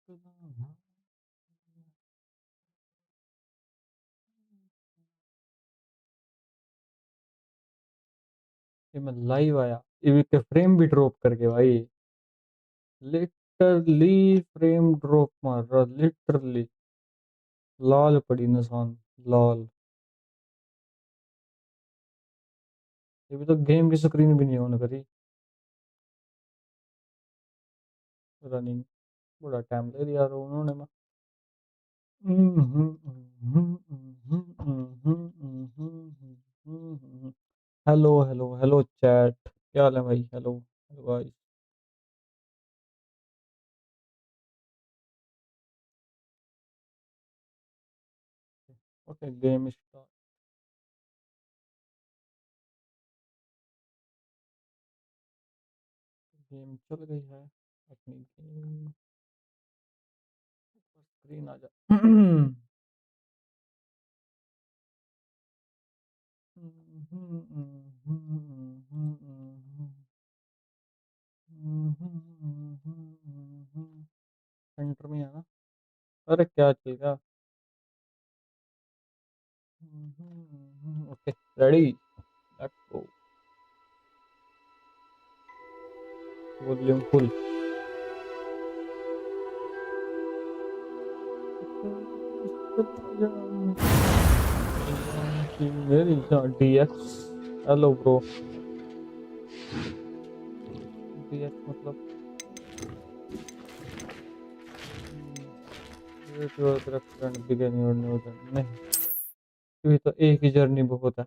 ये मैं लाइव आया ये के फ्रेम भी ड्रॉप करके भाई, लिटरली फ्रेम ड्रॉप मार रहा, लिटरली लाल पड़ी निशान, लाल। ये भी तो गेम की स्क्रीन भी नहीं ऑन करी, रनिंग बड़ा टाइम ले लिया यार उन्होंने। हेलो हेलो हेलो चैट, क्या हाल है भाई? हेलो हेलो भाई। Okay game start. गेम चल गई है अपनी गेम, स्क्रीन आ जा। सेंटर में है ना? अरे क्या चलेगा? Okay ready, let's go. Volume full. मेरी डीएक्स। हेलो ब्रो, डीएक्स मतलब बिगिन योर न्यू जर्नी नहीं, अभी तो एक ही जर्नी बहुत है,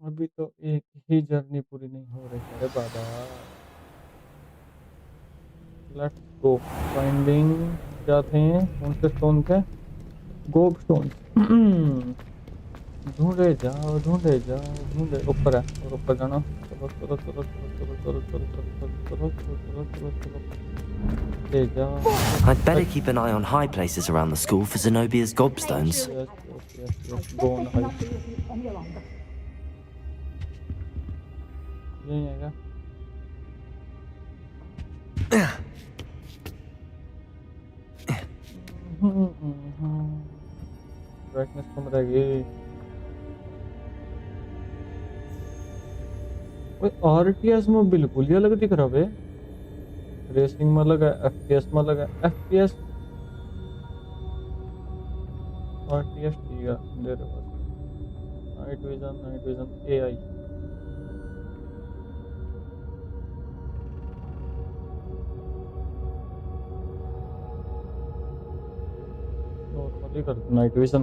अभी तो एक ही जर्नी पूरी नहीं हो रही है बाबा। Let's go finding. क्या थे कौन से स्टोन थे? गोब स्टोन। ढूंढे जाओ ढूंढे जाओ ढूंढे, ऊपर है और ऊपर जाना। चलो चलो चलो चलो चलो चलो चलो चलो चलो चलो चलो चलो चलो ले जाओ। I'd better keep an eye on high places around the school for Zenobia's gobstones. Yes yes yes yes go on high. यही है क्या? ब्राइटनेस कम रहेगी। आरटीएस में बिल्कुल ही अलग दिख रहा है, रेसिंग में अलग है, एफपीएस में अलग है। एफपीएस आरटीएस ठीक है दे रहे बस। Night vision AI. नॉर्मली कर दो नाइट विजन।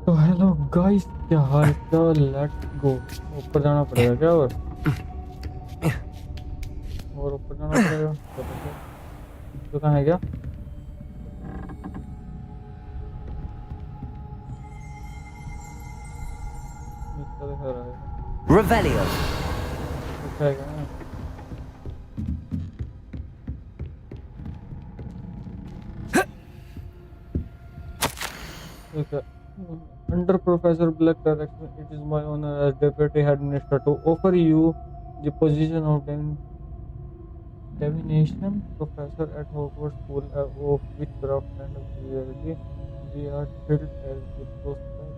तो हेलो गाइस, क्या हाल चाल? Let's go. ऊपर जाना पड़ेगा क्या? और ऊपर जाना पड़ेगा, चलो फिर। तो कहाँ है क्या? नीचे दिखा रहा है, Revelio. दिखाएगा ना? ठीक है। Under Professor Black direction, it is my honor as Deputy Headmaster to offer you the position of Divination Professor at Hogwarts School of Witchcraft and Wizardry. We are thrilled as the prospect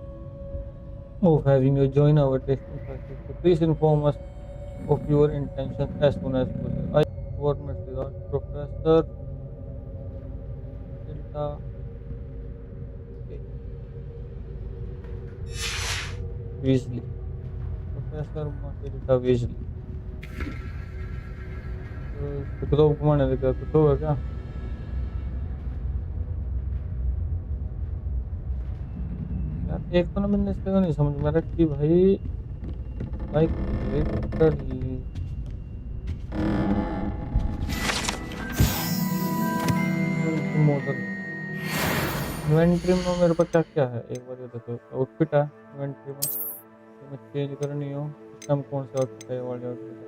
of having you join our testing facility. Please inform us of your intentions as soon as possible. I warmly regard Professor Delta Weasley. Professor Matilda Weasley. कुछ तो घुमाने लगा, कुछ होगा क्या? यार एक तो ना मैंने इसका नहीं समझ में आ रहा कि भाई लाइक लिटरली मॉडल इन्वेंट्री में मेरे पास क्या क्या है एक बार ये देखो। आउटफिट है इन्वेंट्री में, तो मैं चेंज करनी हो इस टाइम कौन सा आउटफिट है? ये वाले आउटफिट है।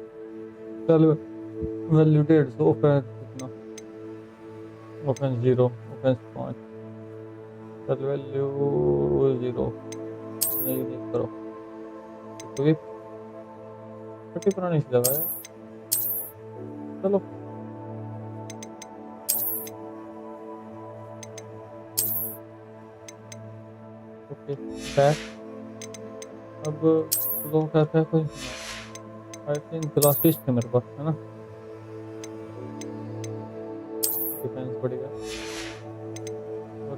चल वैल्यू 150, ऑफेंस कितना? Offence 0, offence 5। चल वैल्यू 0, नहीं नहीं करो क्विक 30 पुरानी सी लगाया। चलो बैक। अब लोग कहते हैं कोई आई थिंक ग्लासेस थे मेरे पास, है ना? डिफेंस बढ़ेगा। और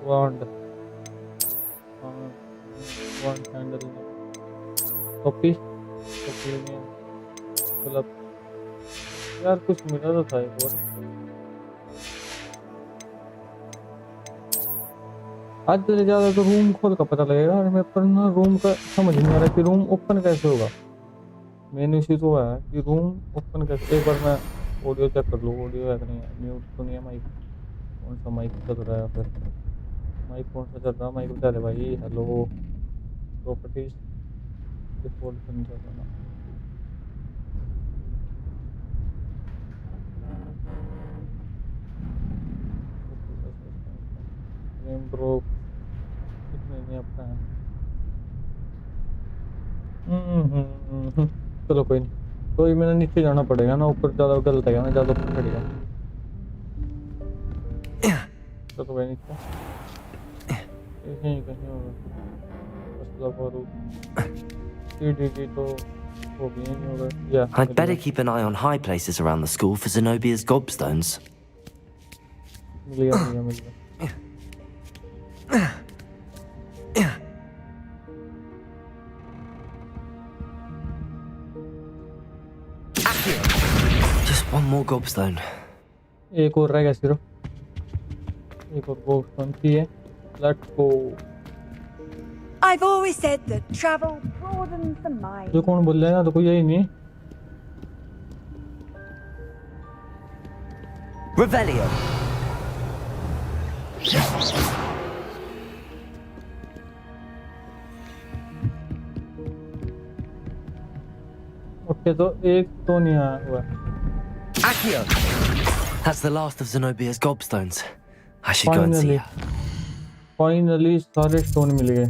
वांड वांड हैंडल कॉपी कॉपी में मतलब यार कुछ मिला तो था एक और। आज से ज़्यादा तो रूम खोल का पता लगेगा और मेरे पर ना रूम का समझ नहीं आ रहा कि रूम ओपन कैसे होगा। मेन इश्यू तो है कि रूम ओपन कैसे। एक बार मैं ऑडियो चेक कर लूँ, ऑडियो है कि नहीं है। म्यूट तो नहीं है माइक। कौन सा माइक चल रहा है फिर? माइक कौन सा चल रहा है? माइक बता दे भाई। हेलो, प्रॉपर्टीज डिफॉल्ट बन जाता ना। गेम ब्रो कुछ नहीं अपना है। चलो कोई नहीं। तो ये मैंने नीचे जाना पड़ेगा ना, ऊपर ज़्यादा गलत है ना, ज़्यादा ऊपर चढ़ेगा। चलो भाई नीचे कहीं कहीं होगा। असला बारूद सीडीडी तो हो गई नहीं होगा या I'd better keep an eye on high places around the school for Zenobia's gobstones. मिल गया। Just one more gobstone. एक और रह गया सिर्फ। एक और गॉबस्टोन चाहिए। Let's go. I've always said that travel broadens the mind. जो कौन बोल रहा है ना, तो कोई यही नहीं। Revelio. ओके तो एक तो नहीं आया हुआ। Accio. That's the last of Zenobia's gobstones. I should go and see her. Finally सारे स्टोन मिल गए।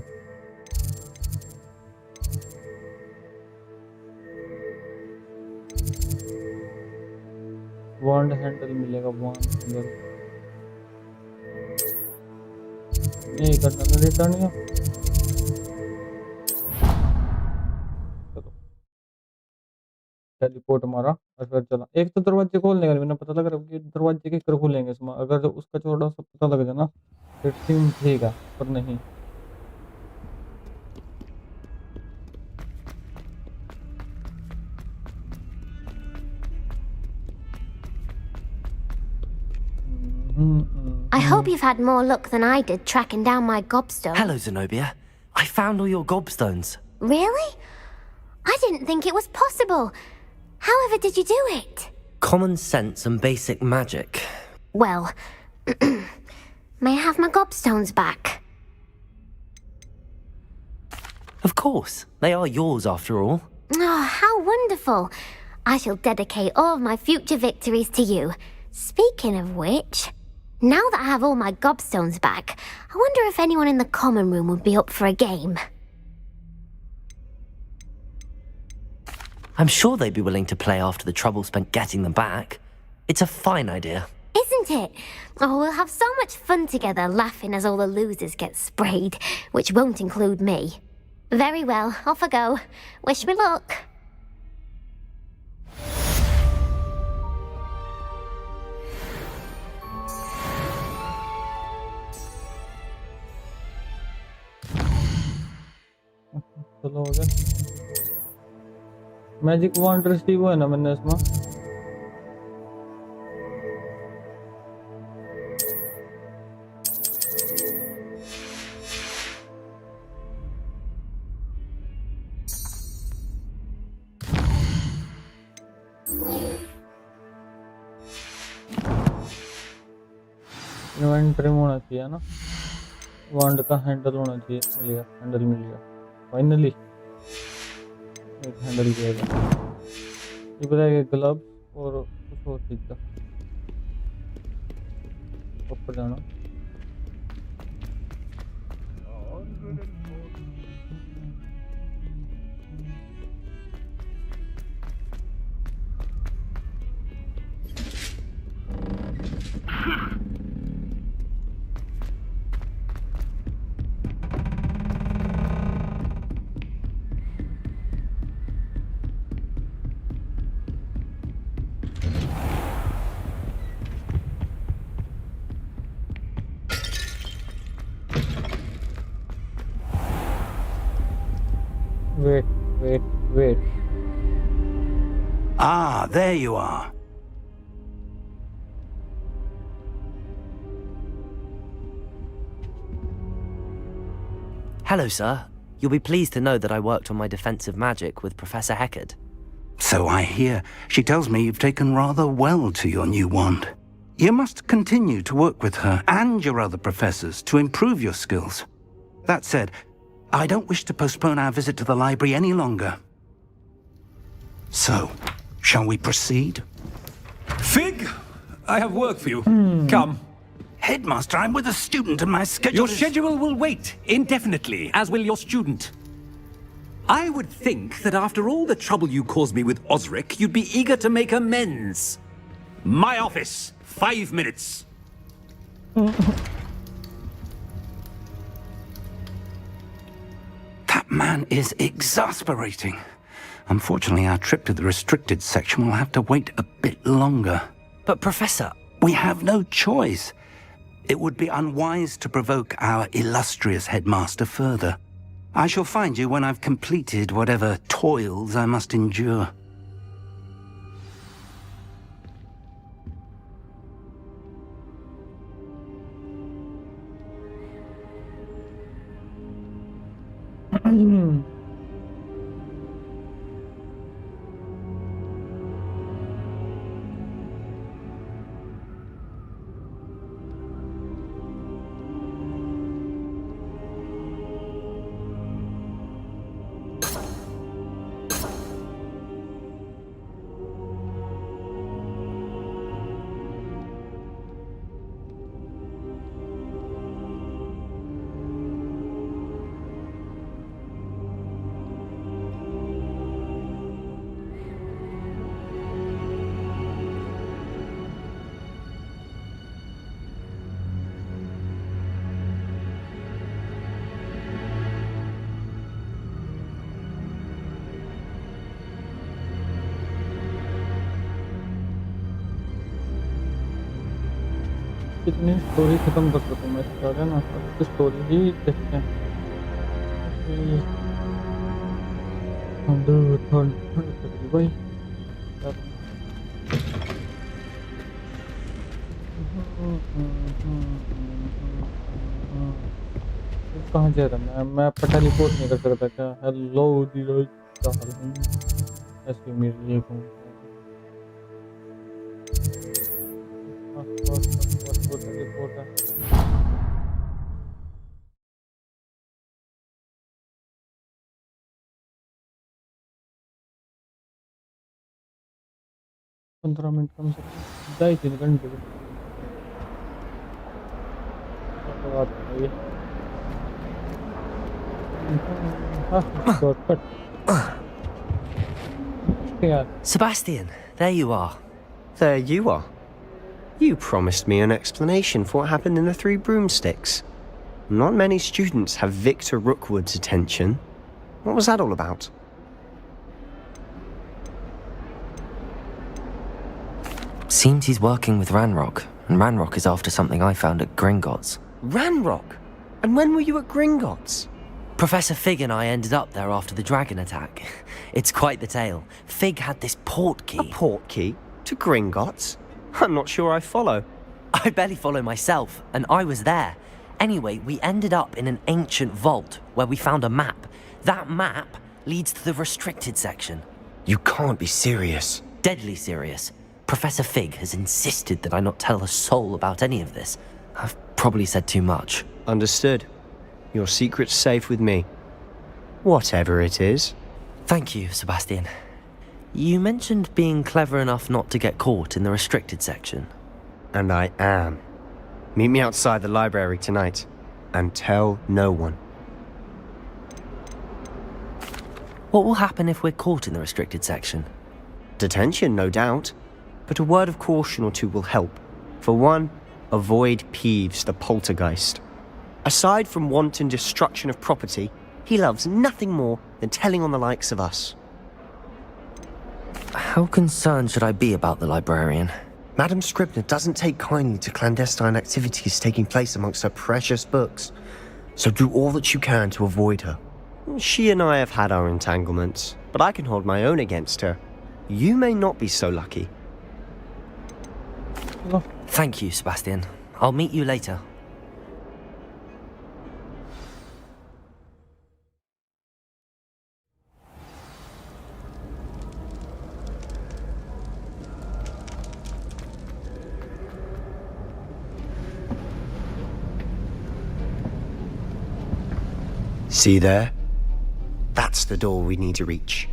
वांड हैंडल मिलेगा। वांड हैंडल नहीं करना ना, रिटर्न या चलो टेलीपोर्ट मारा और फिर चला। एक तो दरवाजे खोलने का मैंने पता लग रहा है कि दरवाजे के कर खोलेंगे इसमें। अगर जो उसका थोड़ा सा पता लग जाए ना फिर सीन ठीक है, पर नहीं। I hope you've had more luck than I did tracking down my gobstone. Hello, Zenobia. I found all your gobstones. Really? I didn't think it was possible. However did you do it? Common sense and basic magic. Well, may I have my gobstones back? Of course. They are yours after all. Oh, how wonderful. I shall dedicate all of my future victories to you. Speaking of which, now that I have all my gobstones back, I wonder if anyone in the common room would be up for a game. I'm sure they'd be willing to play after the trouble spent getting them back. It's a fine idea. Isn't it? Oh, we'll have so much fun together, laughing as all the losers get sprayed, which won't include me. Very well, off I go. Wish me luck. चलो हो गया। Magic वांड receive है ना मैंने इसमें। Inventory में होना चाहिए ना। वांड का हैंडल होना चाहिए। मिल गया, हैंडल मिल गया फाइनली। एक हैंडल दिया गया। ये बताया ग्लव्स और कुछ और चीज़ का। ऊपर जाना। there you are. Hello, sir. You'll be pleased to know that I worked on my defensive magic with Professor Heckard. So I hear. She tells me you've taken rather well to your new wand. You must continue to work with her and your other professors to improve your skills. That said, I don't wish to postpone our visit to the library any longer. So, shall we proceed? Fig, I have work for you. Come. Headmaster, I'm with a student and my schedule Your is... schedule will wait indefinitely, as will your student. I would think that after all the trouble you caused me with Osric, you'd be eager to make amends. My office, 5 minutes. That man is exasperating. Unfortunately, our trip to the restricted section will have to wait a bit longer. But, Professor... We have no choice. It would be unwise to provoke our illustrious headmaster further. I shall find you when I've completed whatever toils I must endure. कितनी story खत्म कर सकूँ मैं इसका है ना तो story ही देखते हैं भाई कहाँ जा रहा मैं पता रिपोर्ट नहीं कर सकता क्या हेलो ऐसे मेरी ये कौन रिपोर्ट है 15 मिनट कम से कम 2.5-3 घंटे Sebastian, there you are. There you are. You promised me an explanation for what happened in the Three Broomsticks. Not many students have Victor Rookwood's attention. What was that all about? Seems he's working with Ranrock, and Ranrock is after something I found at Gringotts. Ranrock? And when were you at Gringotts? Professor Fig and I ended up there after the dragon attack. It's quite the tale. Fig had this port key. A port key? To Gringotts? I'm not sure I follow. I barely follow myself, and I was there. Anyway, we ended up in an ancient vault where we found a map. That map leads to the restricted section. You can't be serious. Deadly serious. Professor Fig has insisted that I not tell a soul about any of this. I've probably said too much. Understood. Your secret's safe with me. Whatever it is. Thank you, Sebastian. You mentioned being clever enough not to get caught in the restricted section. And I am. Meet me outside the library tonight. And tell no one. What will happen if we're caught in the restricted section? Detention, no doubt. But a word of caution or two will help. For one, avoid Peeves the poltergeist. Aside from wanton destruction of property, he loves nothing more than telling on the likes of us. How concerned should I be about the librarian? Madam Scribner doesn't take kindly to clandestine activities taking place amongst her precious books. So do all that you can to avoid her. She and I have had our entanglements, but I can hold my own against her. You may not be so lucky. चलो Thank you, Sebastian. I'll meet you later. See there? That's the door we need to reach.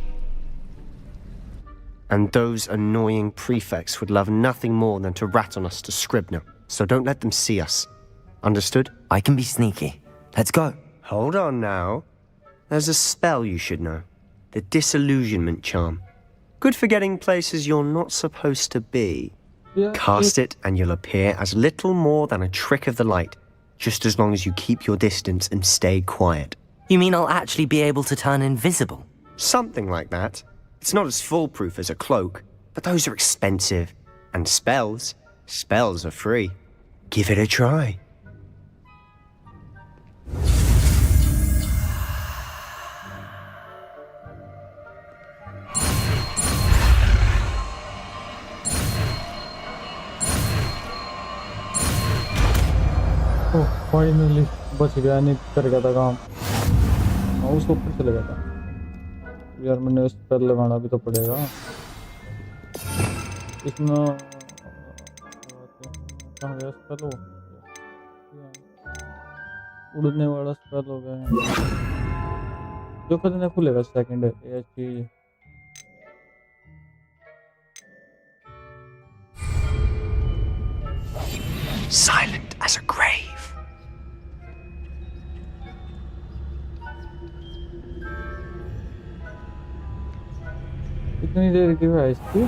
And those annoying prefects would love nothing more than to rat on us to Scribner, so don't let them see us. Understood? I can be sneaky. Let's go. Hold on now. There's a spell you should know. The Disillusionment Charm. Good for getting places you're not supposed to be. Yeah, Cast it and you'll appear as little more than a trick of the light, just as long as you keep your distance and stay quiet. You mean I'll actually be able to turn invisible? Something like that. It's not as foolproof as a cloak, but those are expensive. And spells are free. Give it a try. Oh finally बच गया, नहीं कर गया था काम। हाँ उसके ऊपर चले गया था यार, मैंने स्पेल लगाना भी तो पड़ेगा इसमें। कहाँ गया स्पेल? हो उड़ने वाला स्पेल हो गया है जो खरीदने खुलेगा सेकंड ये चीज। Silent as a grave. कितनी देर की है इसकी?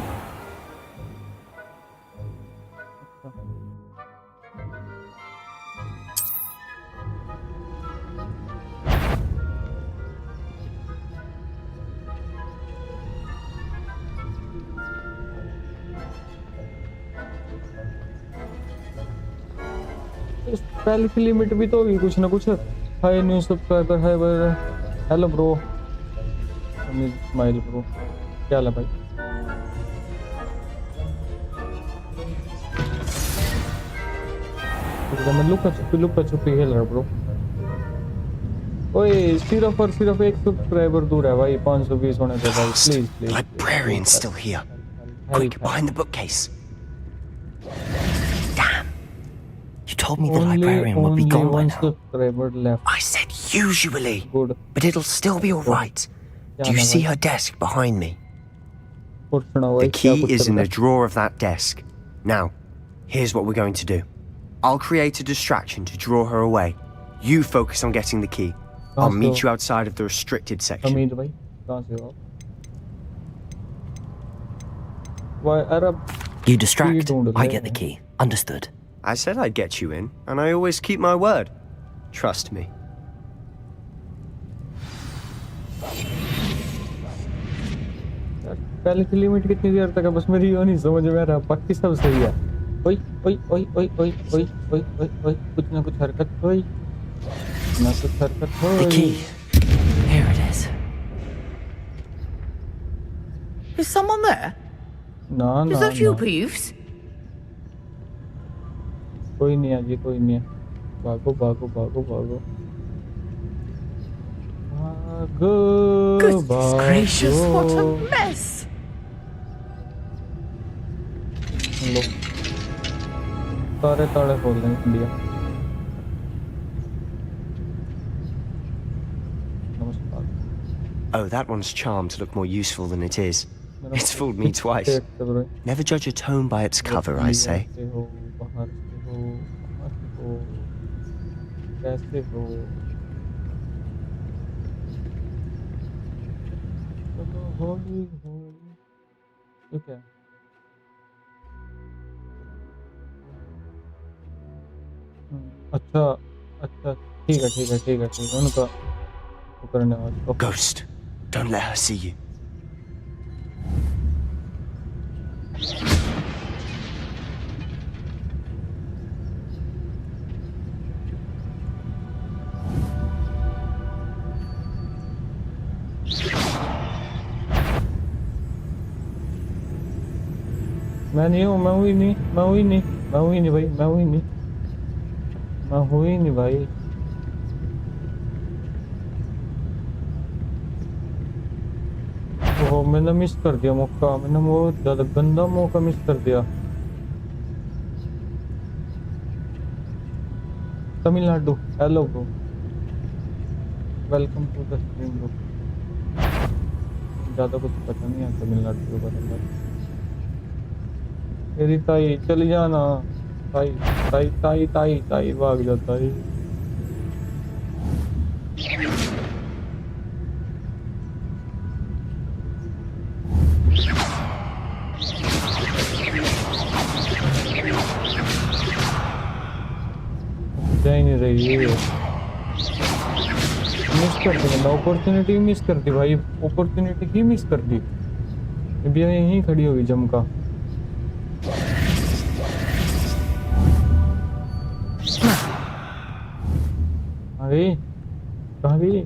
स्पेल की लिमिट भी तो होगी कुछ ना कुछ। Hi new subscriber, hi hello bro, smile bro, क्या हाल है भाई? मैं लुका छुपी खेल रहा ब्रो। ओए सिर्फ और सिर्फ एक सब्सक्राइबर दूर है भाई, 520 होने दे भाई, please please. Librarian's still here. Quick, behind the bookcase. Damn. You told me the librarian would be gone by one now. subscriber left. I said usually, Good. but it'll still be all right. Do you see her desk behind me? The key is in the drawer of that desk. Now, here's what we're going to do. I'll create a distraction to draw her away. You focus on getting the key. I'll meet you outside of the restricted section. अमीर भाई कहाँ से हो? Why Arab? You distract, I get the key. Understood. I said I'd get you in, and I always keep my word. Trust me. पहले की limit कितनी देर तक है बस मेरी यो नहीं समझ में आ रहा, बाकी सब सही है। ओए ओए ओए ओए ओए ओए ओए ओए ओए कुछ ना कुछ हरकत होई, ना कुछ हरकत होई। The key. Here it is. Is someone there? ना Is ना that you, ना Peeves? कोई नहीं है जी, कोई नहीं है। भागो भागो भागो भागो भागो Goodness gracious, what a भागो। mess! लो सारे ताले खोल दें इंडिया। नमस्कार। Oh, that one's charmed to look more useful than it is. It's fooled me twice. Never judge a tome by its cover, I say. कैसे हो? चलो होली होली। ये क्या? अच्छा अच्छा ठीक है ठीक है ठीक है ठीक है, उनका वो करने वाला। Ghost, don't let her see you. मैं नहीं हूँ, मैं हुई नहीं, मैं हुई नहीं, मैं हुई नहीं भाई, मैं हुई नहीं, मैं हुई नहीं भाई। ओह मैंने मिस कर दिया मौका, मैंने बहुत ज्यादा गंदा मौका मिस कर दिया। Tamil Nadu, hello bro, welcome to the stream bro. ज्यादा कुछ पता नहीं है तमिलनाडु के बारे में। मेरी ताई चली जाना, ताई ताई ताई ताई ताई भाग जाता है। जा ही नहीं रही है, मिस कर दी मैंने, अपॉर्चुनिटी मिस कर दी भाई, अपॉर्चुनिटी ही मिस कर दी। अभी यहीं खड़ी होगी जमका। आ गई, कहाँ गई?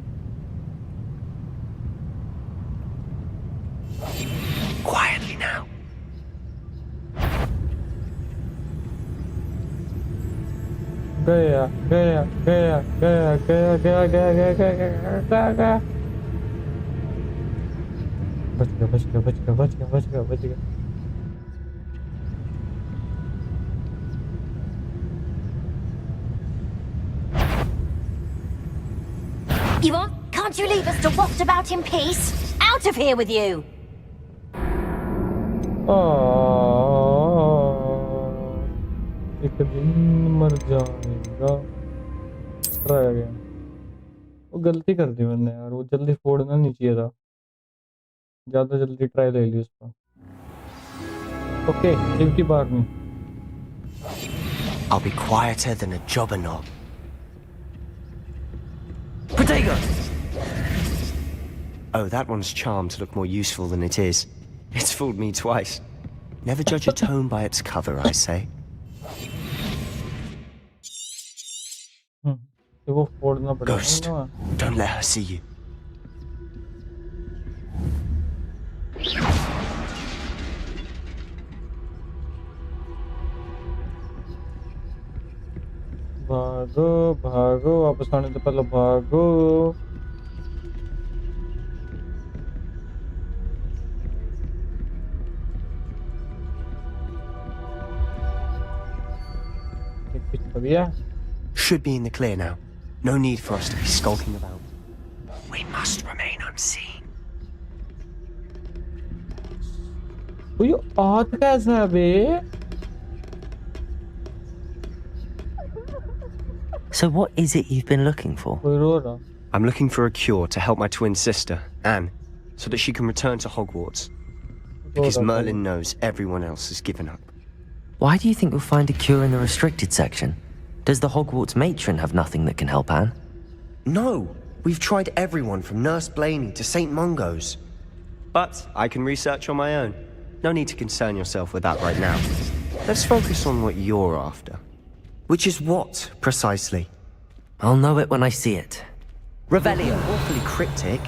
Quietly now. गया गया गया गया गया गया गया गया गया गया गया। बच गया बच गया बच गया बच गया बच गया बच गया। Yvonne, can't you leave us to waft about in peace? Out of here with you! एक दिन मर जाएगा। Try again. वो गलती कर दी मैंने यार, वो जल्दी फोड़ना नहीं चाहिए था, ज्यादा जल्दी ट्राई ले ली उसका। ओके, एक बार में। I'll be quieter than a jobberknoll. Protego! Oh, that one's charmed to look more useful than it is. It's fooled me twice. Never judge a tome by its cover, I say. तो वो फोड़ना पड़ेगा Ghost, ना। don't let her see you. भागो भागो, वापस आने से पहले भागो। एक पीछे भैया। Should be in the clear now. No need for us to be skulking about. We must remain unseen. वो ये आत कैसा है बे? So what is it you've been looking for? कोई रो रहा। I'm looking for a cure to help my twin sister, Anne, so that she can return to Hogwarts. Because Merlin knows everyone else has given up. Why do you think we'll find a cure in the restricted section? Does the Hogwarts matron have nothing that can help Anne? No! We've tried everyone from Nurse Blaney to St. Mungo's. But I can research on my own. No need to concern yourself with that right now. Let's focus on what you're after. Which is what, precisely? I'll know it when I see it. Revelio! Awfully cryptic.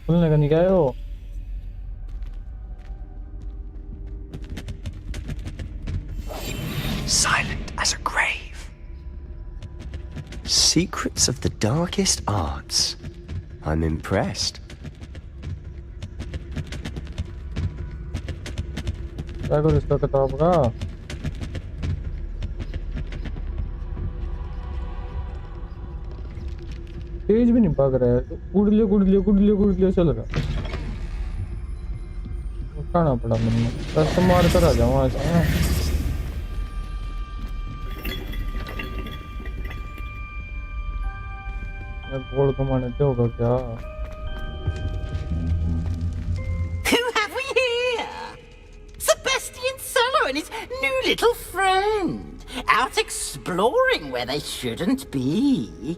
खुलने का नहीं क्या है वो? Silent as a grave. Secrets of the darkest arts. I'm impressed. क्या करूँ इसका किताब का? तेज भी नहीं भाग रहा है, गुड़लियो गुड़लियो गुड़लियो गुड़लियो चल रहा। उठाना पड़ा मैंने, बस तो मार कर आ जाऊँ वहाँ से। गोल कमाने से होगा क्या? Who have we here? Sebastian Sallow and his new little friend, out exploring where they shouldn't be.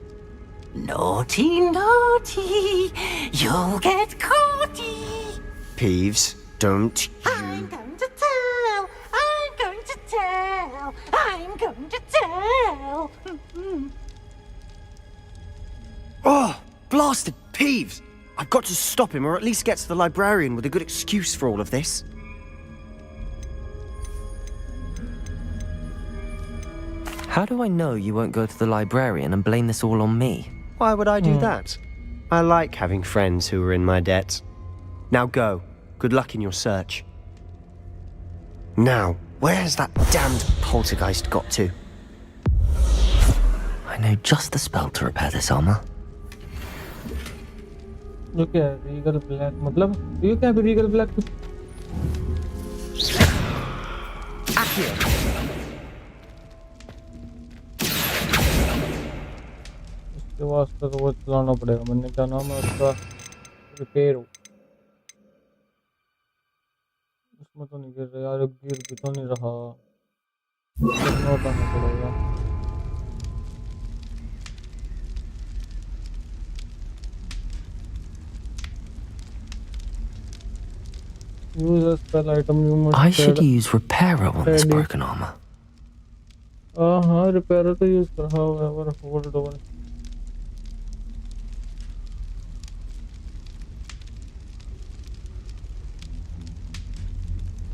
Naughty, naughty, you'll get caughty. Peeves, don't you... I'm going to tell, I'm going to tell, I'm going to tell. Oh, blasted Peeves! I've got to stop him, or at least get to the librarian with a good excuse for all of this. How do I know you won't go to the librarian and blame this all on me? Why would I do that? I like having friends who are in my debt. Now go. Good luck in your search. Now, where's that damned poltergeist got to? I know just the spell to repair this armor. जो क्या है Regal black मतलब ये क्या है Regal black इसके वास्ते तो वो चलाना पड़ेगा मैंने क्या नाम है उसका रिपेयर उसमें तो नहीं गिर रहा यार गिर भी तो नहीं रहा करना पड़ेगा use a spell item you must I should use repairer on this broken armor. हाँ repairer तो use कर however hold on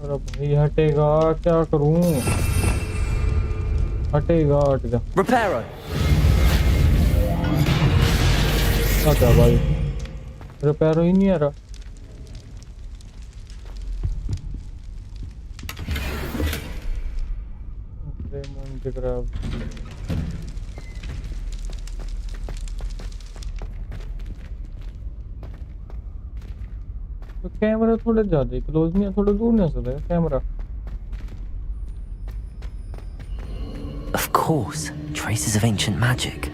अरे भाई हटेगा क्या करूं हटेगा हट जा Repairer. अच्छा भाई repairer ही नहीं आ रहा तो कैमरा थोड़ा ज्यादा क्लोज नहीं है थोड़ा दूर नहीं सकता है camera Of course, traces of ancient magic.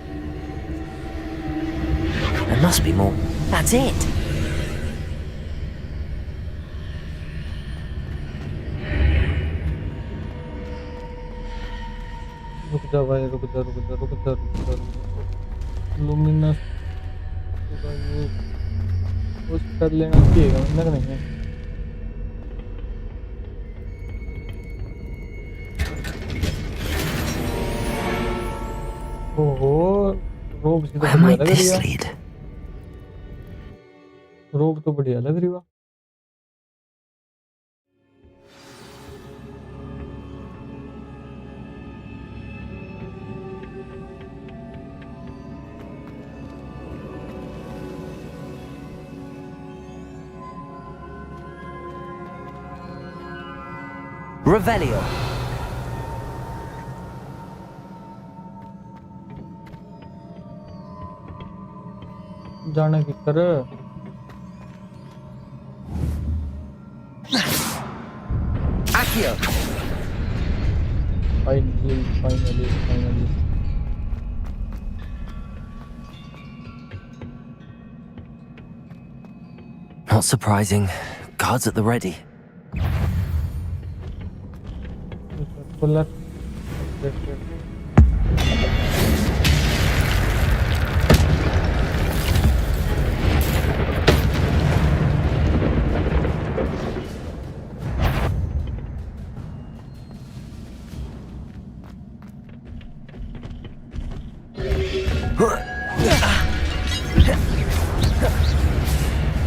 There must be more. That's it. रुक जा भाई रुक जा लुमिनस उस कर लेना चाहिए मतलब नहीं ओहो रोब सीधा Where might लग this रही है lead? रोब तो बढ़िया लग रही है Revelio. जाने की तरह Accio. finally Not surprising. Guards at the ready. Pull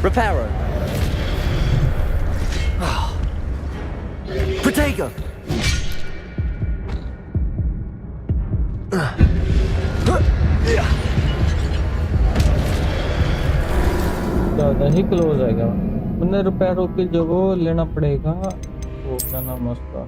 Reparo. Protego. ज़्यादा ही क्लोज आएगा मैंने रिपेयरों की जगह लेना पड़ेगा वो क्या नाम है उसका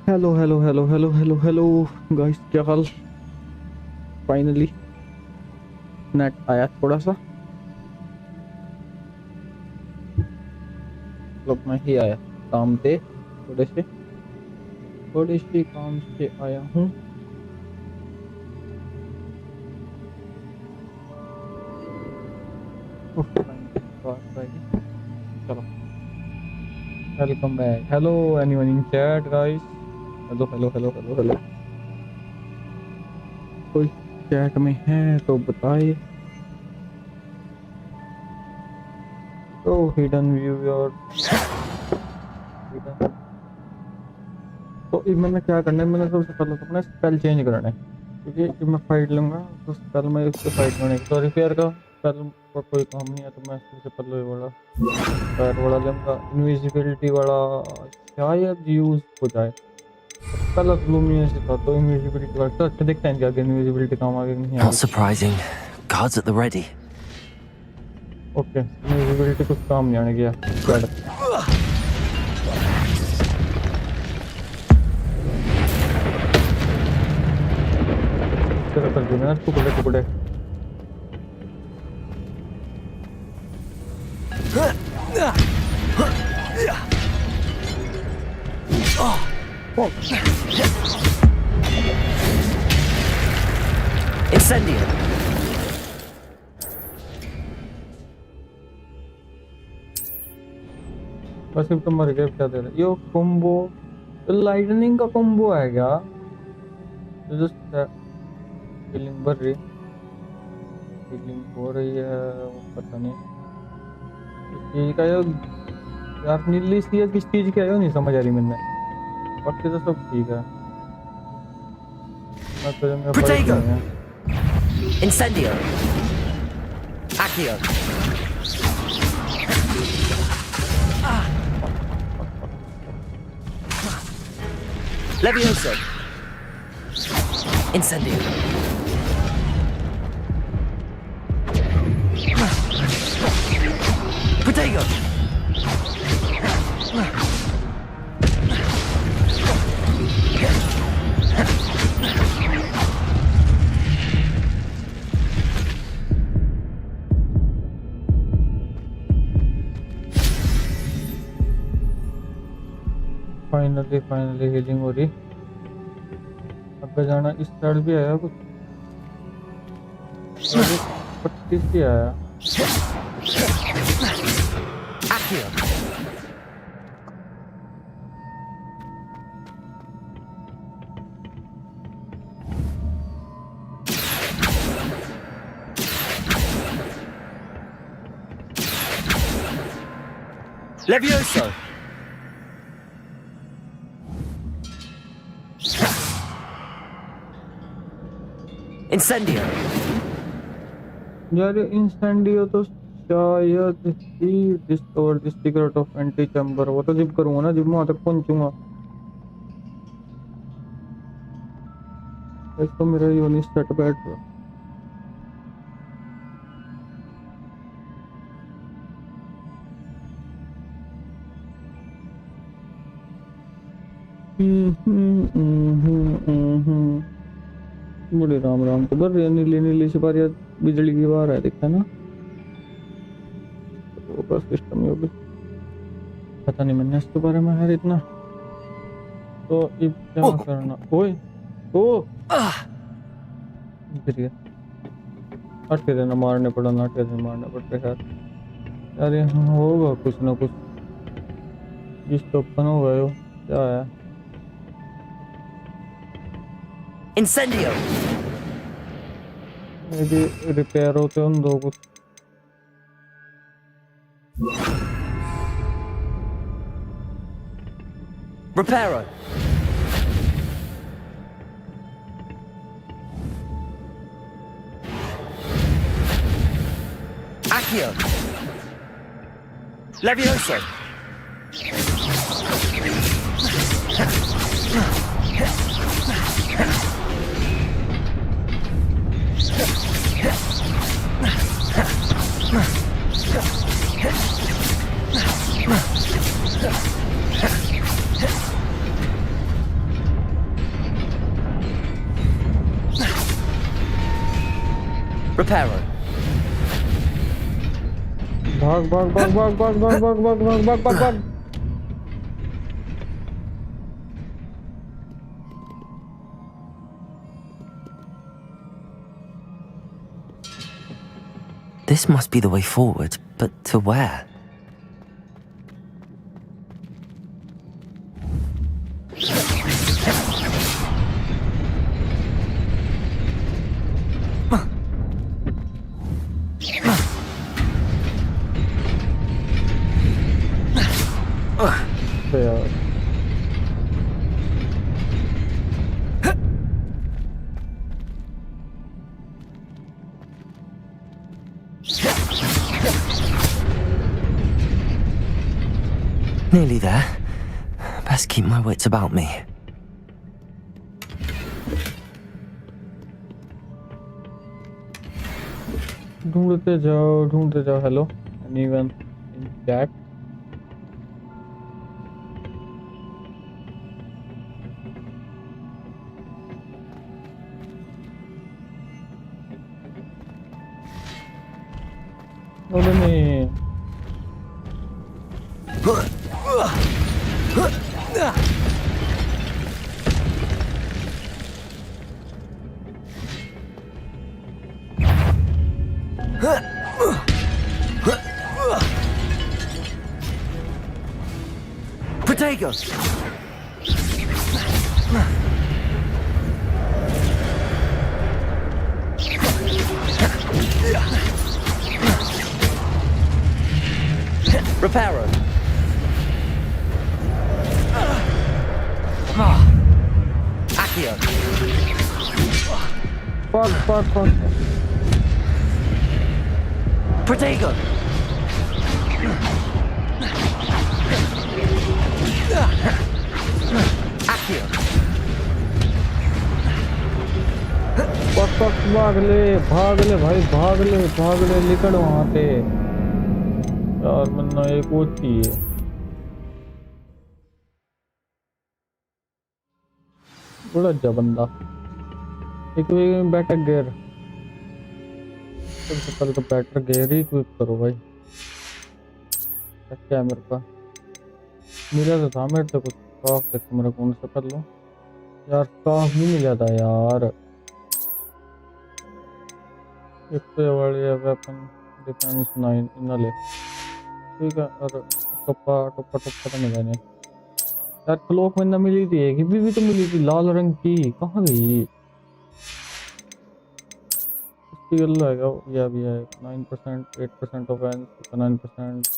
hello hello hello hello hello hello guys, क्या हाल? फाइनली नेट आया थोड़ा सा, मतलब मैं ही आया काम पे, थोड़े से काम से आया हूँ। चलो, welcome back. Hello anyone in chat guys? Hello hello hello hello hello, कोई चैट में है तो बताइए। तो हिडन व्यू और हिडन, तो मैंने क्या करना है, मैंने सबसे पहले तो अपना स्पेल चेंज करना है, क्योंकि जब मैं फाइट लूँगा तो स्पेल में उससे फाइट करने तो रिपेयर का स्पेल का कोई काम नहीं है, तो मैं सबसे पहले वाला पैर वाला लूँगा। इनविजिबिलिटी वाला शायद यूज हो जाए, पहला तो लूमियस था, तो इनविजिबिलिटी वाला तो अच्छा दिखता है, क्या इनविजिबिलिटी काम आगे नहीं Not आगे। surprising. Guards at the ready. Okay, invisibility कुछ काम नहीं आने गया। तेरा कर दूंगा टुकड़े टुकड़े। Incendio. बस अब तो मर गए, क्या दे रहे यो कॉम्बो, लाइटनिंग का कॉम्बो है क्या? जस्ट हीलिंग बढ़ रही, हीलिंग हो रही है, पता नहीं किस चीज का यार नीली सी है, किस चीज की है नहीं समझ आ रही मैंने, बाकी तो सब ठीक है। मैं तो जंग फाइट Protego. नहीं है। Incendio. Accio. Levioso. Incendio. Protego. Finally healing हो रही। अब जाना इस साइड भी आया कुछ, पट्टी से आया। Accio. Levioso. Incendio. यार इंसेंडियो तो शायद ही discover the secret of antechamber, वो तो जब करूंगा ना, जब वहां तक पहुंचूंगा। एक तो मेरा यूनिट सेट बैठ रहा। बड़े राम राम तो बर रही, नीली नीली सिपारियाँ बिजली की बाहर है, दिखता है ना। वो का सिस्टम ही होगी, पता नहीं मैंने इसके बारे में है इतना। तो अब क्या करना? ओए ओ गिर गया। अटके देना, मारने पड़ा ना, अटके देना मारने पड़ते यार। यार यहाँ होगा कुछ ना कुछ, जिस तो ओपन हो गए हो, क्या है? Incendio. मे भी रिपेयर होते उन दो कुछ। Reparo. Accio. Levioso. Reparo. भाग भाग भाग भाग भाग भाग भाग भाग भाग भाग भाग भाग। This must be the way forward, but to where? यार Nearly there. Best keep my wits about me. ढूंढते जाओ हेलो एनीवन इन चैट नहीं Protego! Reparo! Accio! fuck Protego! Accio! fuck भाग ले भाई भाग ले निकल वहां से यार मन्ना एक होती है बड़ा अच्छा बंदा एक बैटर गियर सबसे पहले तो बैटर गियर ही क्विक करो भाई क्या है मेरे पास मिला तो था मेरे तो कुछ स्टॉक देखो मेरा कौन सा कर लो यार स्टॉक भी मिला था यार एक तो वाली वेपन डिफेंस 9 इना ले ठीक है और टप्पा तो मिला नहीं यार क्लोक में ना मिली थी एक भी तो मिली थी लाल रंग की कहाँ गई इसकी येलो है क्या भी है 9% 8% ऑफेंस 9%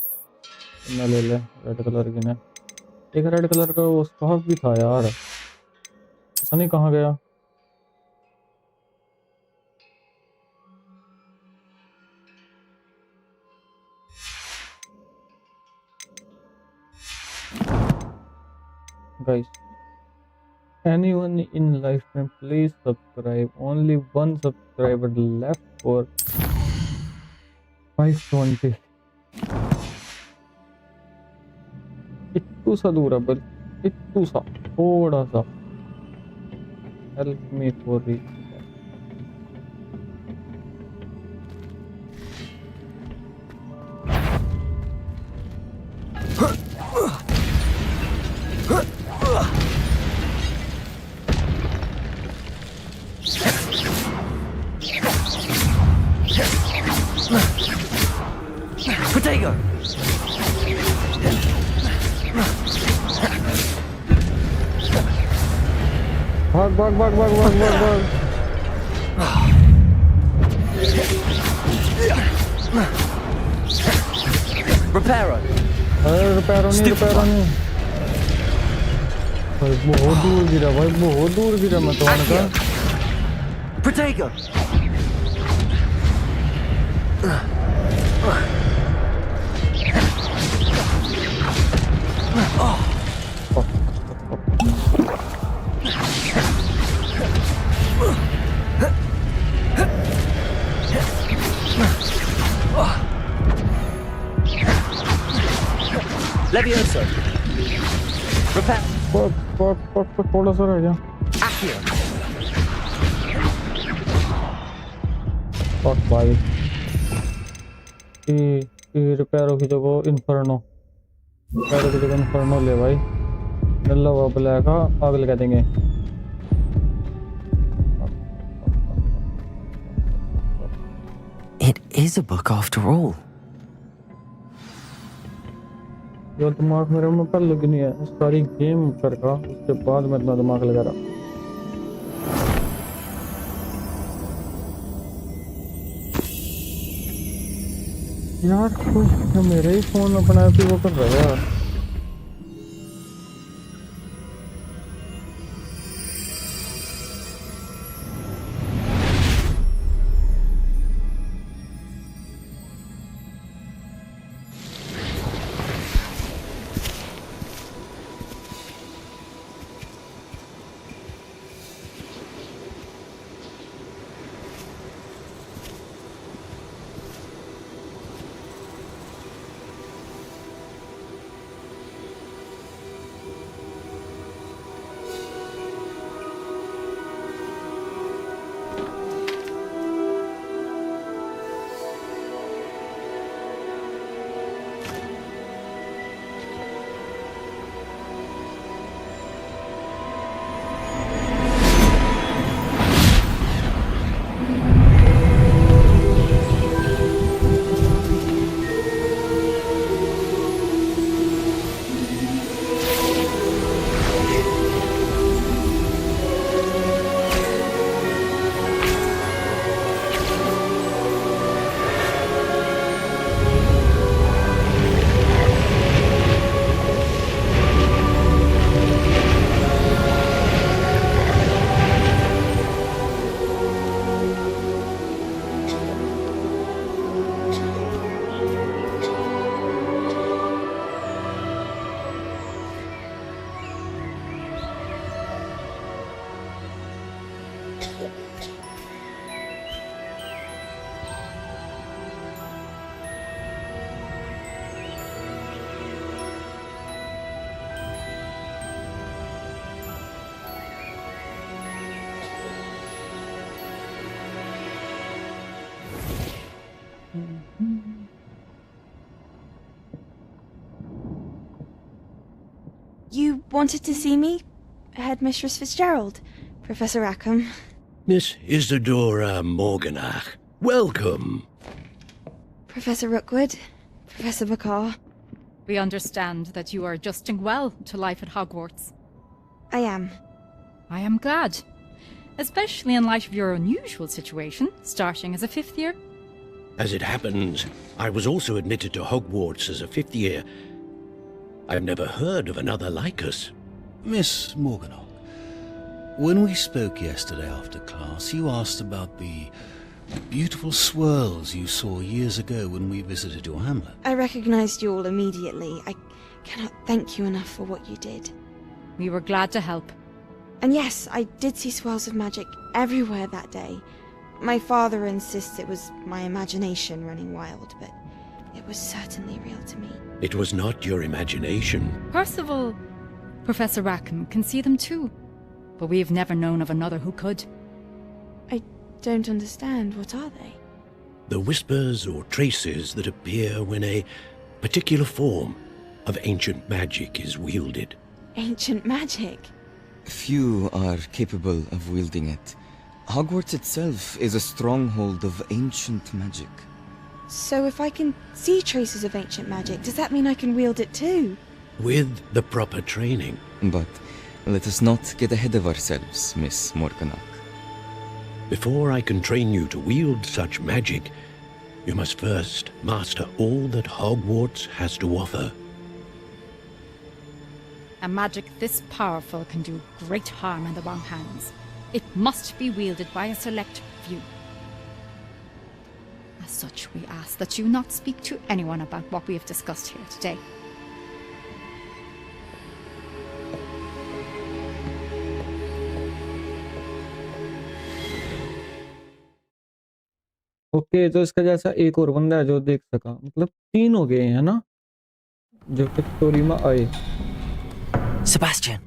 इना ले ले रेड कलर की ने एक रेड कलर का वो स्टॉक भी था यार पता नहीं कहाँ गया guys anyone in live stream please subscribe only one subscriber left for 520 it to सा दूर है बल इट्टू सा थोड़ा सा help me for reach Protego! भाग Reparo! अरे रिपेयर नहीं भाई बहुत दूर गिरा मैं तो Accio! Protego! Levioso! Repair! थोड़ा सा रह गया Accio! fuck भाई पैरों की जगह इन्फर्नो ले भाई नल्ला हुआ ब्लैक आग लगा देंगे It is a book after all. जो दिमाग मेरे में पहले लगी नहीं है सारी गेम करका उसके बाद मैं इतना दिमाग लगा रहा यार कुछ मेरे ही फोन अपना ऐप ही वो कर रहा है यार You wanted to see me? Headmistress Fitzgerald? Professor Rackham? Miss Isadora Morganach, welcome. Professor Rookwood? Professor Bakar? We understand that you are adjusting well to life at Hogwarts. I am. I am glad. Especially in light of your unusual situation, starting as a 5th year. As it happens, I was also admitted to Hogwarts as a 5th year. I've never heard of another like us. Miss Morganach, when we spoke yesterday after class, you asked about the beautiful swirls you saw years ago when we visited your hamlet. I recognized you all immediately. I cannot thank you enough for what you did. We were glad to help. And yes, I did see swirls of magic everywhere that day. My father insists it was my imagination running wild, but it was certainly real to me. It was not your imagination. Percival, Professor Rackham can see them too. But we have never known of another who could. I don't understand. What are they? The whispers or traces that appear when a particular form of ancient magic is wielded. Ancient magic? Few are capable of wielding it. Hogwarts itself is a stronghold of ancient magic. So if I can see traces of ancient magic, does that mean I can wield it too? With the proper training. But let us not get ahead of ourselves, Miss Morganach. Before I can train you to wield such magic, you must first master all that Hogwarts has to offer. A magic this powerful can do great harm in the wrong hands. It must be wielded by a select few. As such, we ask that you not speak to anyone about what we have discussed here today. Okay तो इसका जैसा एक और बंदा है जो देख सका मतलब 3 हो गए हैं ना जो कि स्टोरी में आए Sebastian.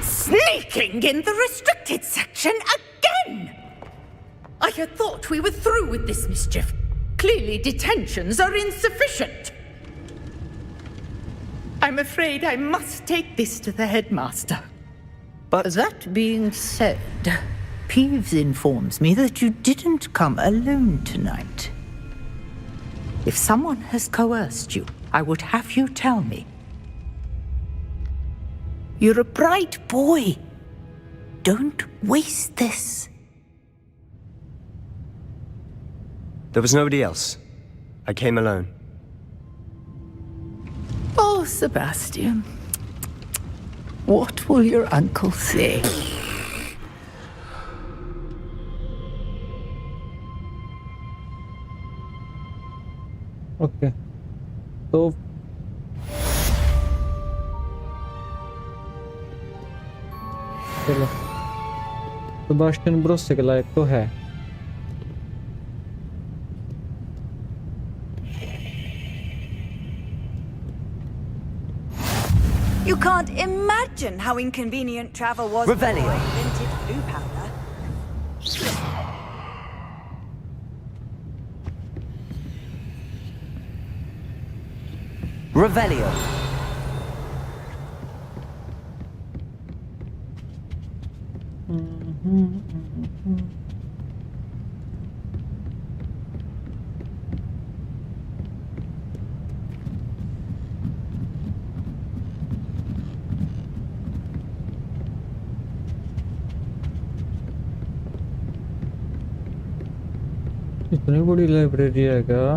Sneak Lurking in the restricted section again! I had thought we were through with this mischief. Clearly detentions are insufficient. I'm afraid I must take this to the headmaster. But that being said, Peeves informs me that you didn't come alone tonight. If someone has coerced you, I would have you tell me. You're a bright boy. Don't waste this. there was nobody else. I came alone. Oh, Sebastian. What will your uncle say? Okay तो चलो Sebastian भरोसे के लायक तो है. You can't imagine how inconvenient travel was before I invented blue powder. Revelio. इतनी बड़ी library है क्या?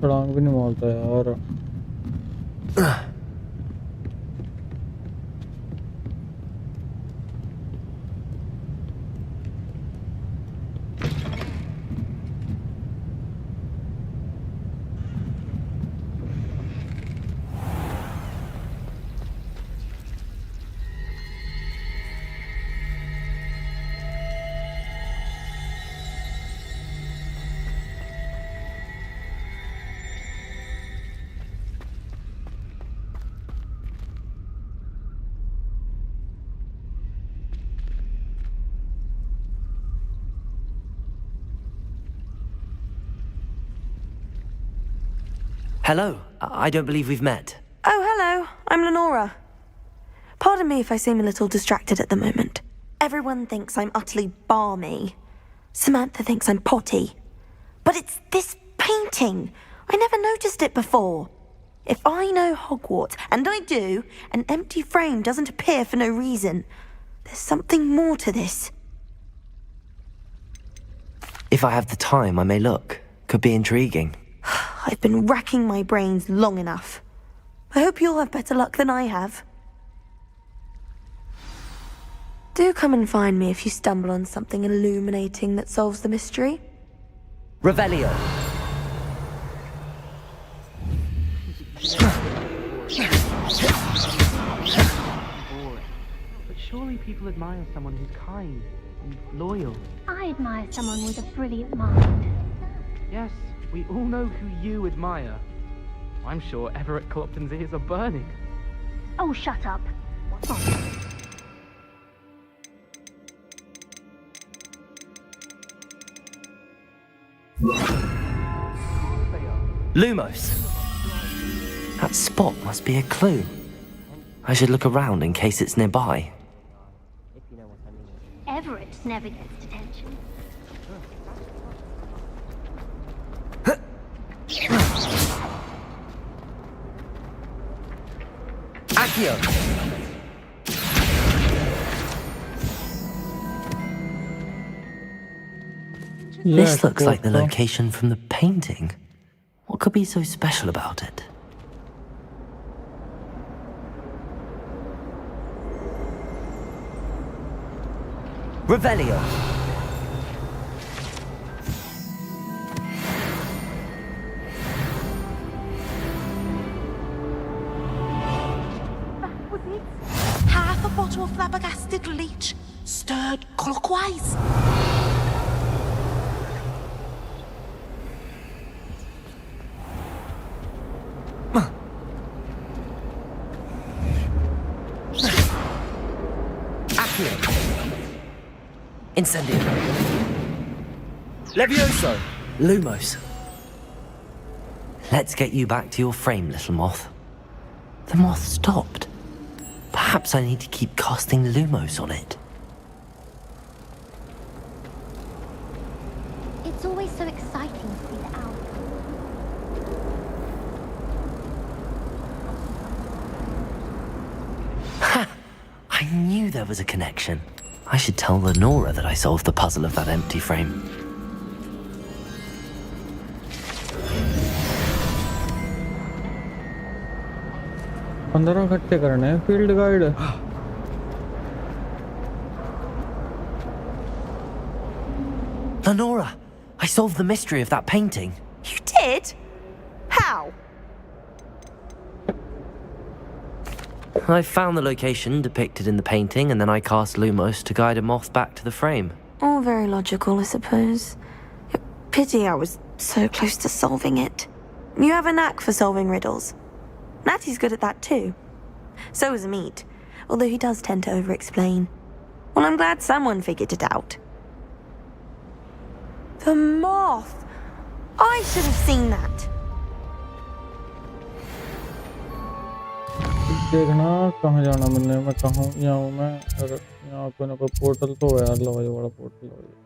छलांग भी नहीं मारता यार. Hello, I don't believe we've met. Oh, hello. I'm Lenora. Pardon me if I seem a little distracted at the moment. Everyone thinks I'm utterly balmy. Samantha thinks I'm potty. But it's this painting. I never noticed it before. If I know Hogwarts, and I do, an empty frame doesn't appear for no reason. There's something more to this. If I have the time, I may look. Could be intriguing. I've been racking my brains long enough. I hope you'll have better luck than I have. Do come and find me if you stumble on something illuminating that solves the mystery. Revelio. But surely people admire someone who's kind and loyal. I admire someone with a brilliant mind. Yes, we all know who you admire. I'm sure Everett Clopton's ears are burning. Oh, shut up. Lumos. That spot must be a clue. I should look around in case it's nearby. Everett never gets detention. Accio. This looks like the location from the painting. What could be so special about it? Revelio. Half a bottle of flabbergasted leech, stirred clockwise. Accio. Incendio. Levioso. Lumos. Let's get you back to your frame, little moth. The moth stopped. Perhaps I need to keep casting Lumos on it. It's always so exciting to see the owl. Ha! I knew there was a connection. I should tell Lenora that I solved the puzzle of that empty frame. पंद्रह इकट्ठे करने हैं field guide. Lenora, I solved the mystery of that painting. You did? How? I found the location depicted in the painting, and then I cast Lumos to guide a moth back to the frame. All very logical, I suppose. Pity I was so close to solving it. You have a knack for solving riddles. Natty's good at that too. So is Amit, although he does tend to over-explain. Well, I'm glad someone figured it out. The moth! I should have seen that. देखना कहाँ जाना मिलने में कहाँ यहाँ हूँ मैं अगर यहाँ कोई ना कोई पोर्टल तो है यार लो ये बड़ा पोर्टल हो गया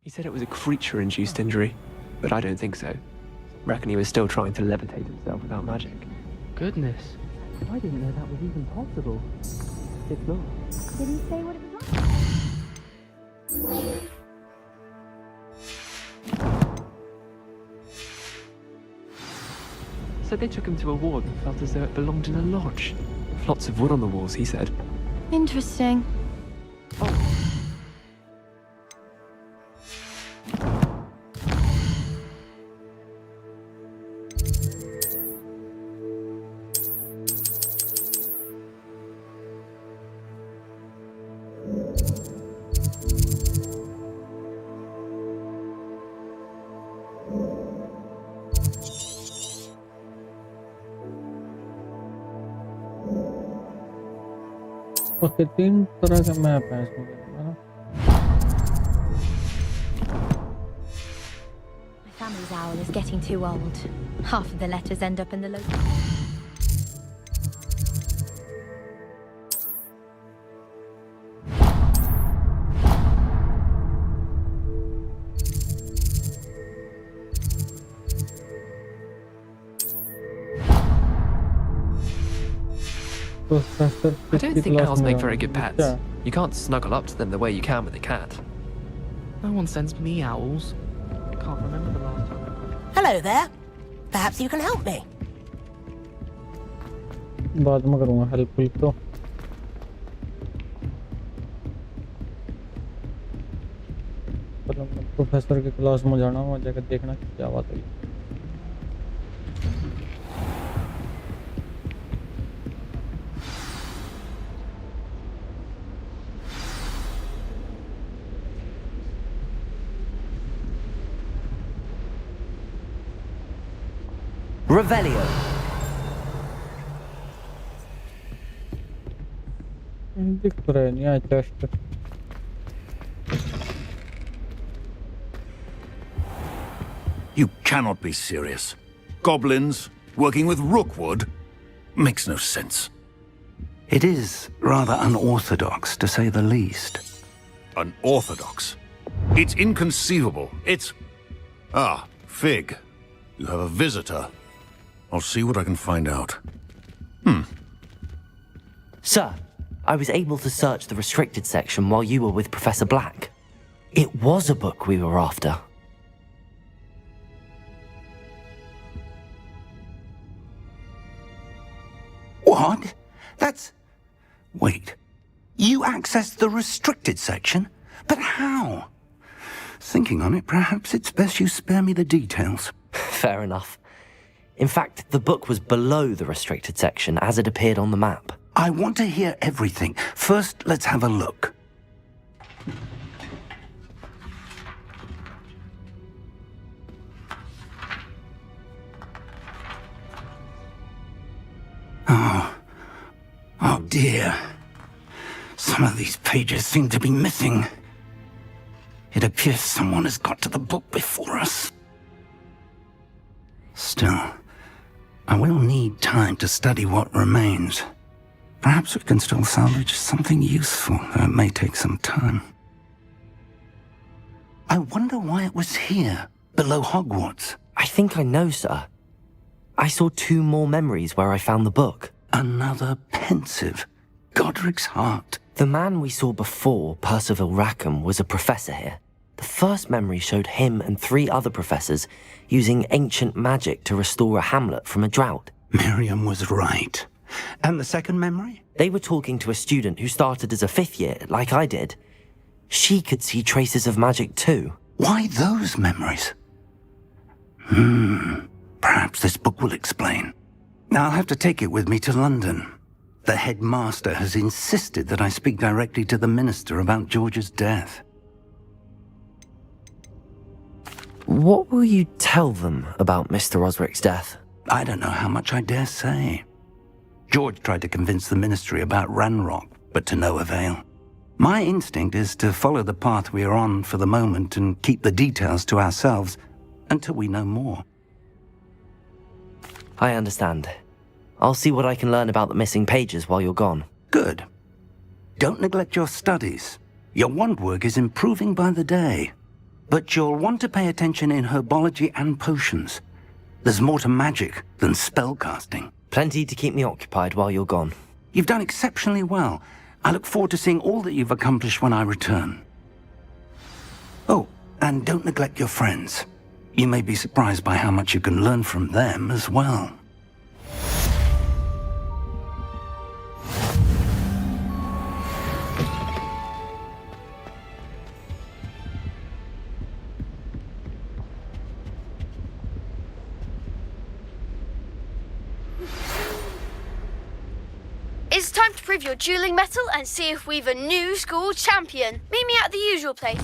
He said it was a creature-induced injury, but I don't think so. Reckon he was still trying to levitate himself without magic. Goodness, I didn't know that was even possible. It's not. Did he say what it was like? So they took him to a ward and felt as though it belonged in a lodge. Lots of wood on the walls, he said. Interesting. Okay तीन तरह के map हैं इसमें है ना My family's owl is getting too old. Half of the letters end up in the local. I don't think owls make very good pets. You can't snuggle up to them the way you can with a cat. No one sends me owls. I can't remember the last time. Hello there. Perhaps you can help me. बाद में करूँगा helpful तो professor की class में जाना वहाँ जाकर देखना क्या बात हुई Revelio. दिख तो रहा है नहीं आज chest You cannot be serious. Goblins working with rookwood makes no sense. It is rather unorthodox, to say the least. Unorthodox? It's inconceivable. It's... Ah, Fig. You have a visitor. I'll see what I can find out. Sir, I was able to search the restricted section while you were with Professor Black. It was a book we were after. What? That's... Wait. You accessed the restricted section? But how? Thinking on it, perhaps it's best you spare me the details. Fair enough. In fact, the book was below the restricted section as it appeared on the map. I want to hear everything. First, let's have a look. Oh dear. Some of these pages seem to be missing. It appears someone has got to the book before us. Still, I will need time to study what remains. Perhaps we can still salvage something useful, though it may take some time. I wonder why it was here, below Hogwarts. I think I know, sir. I saw 2 more memories where I found the book. Another pensive. Godric's heart. The man we saw before, Percival Rackham, was a professor here. The first memory showed him and 3 other professors using ancient magic to restore a hamlet from a drought. Miriam was right. And the second memory? They were talking to a student who started as a 5th year, like I did. She could see traces of magic too. Why those memories? Perhaps this book will explain. I'll have to take it with me to London. The headmaster has insisted that I speak directly to the minister about George's death. What will you tell them about Mr. Osric's death? I don't know how much I dare say. George tried to convince the ministry about Ranrock, but to no avail. My instinct is to follow the path we are on for the moment and keep the details to ourselves until we know more. I understand. I'll see what I can learn about the missing pages while you're gone. Good. Don't neglect your studies. Your wand work is improving by the day. But you'll want to pay attention in herbology and potions. There's more to magic than spellcasting. Plenty to keep me occupied while you're gone. You've done exceptionally well. I look forward to seeing all that you've accomplished when I return. Oh, and don't neglect your friends. You may be surprised by how much you can learn from them as well. It's time to prove your dueling mettle and see if we've a new school champion. Meet me at the usual place.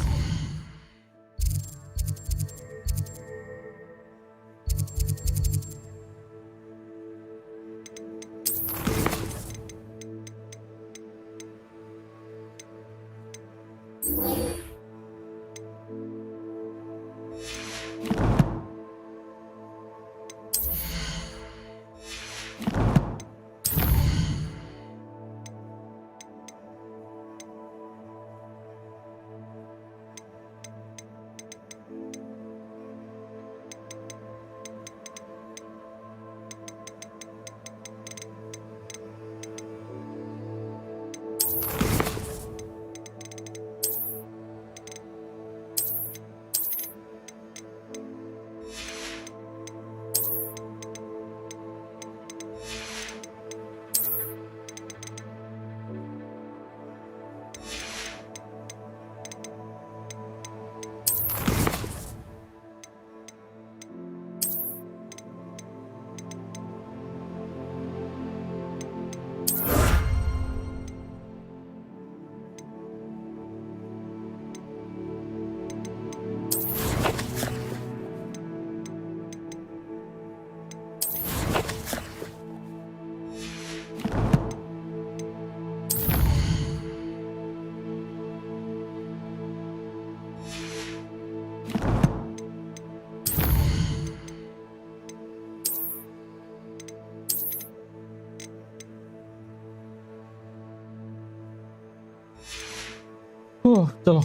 चलो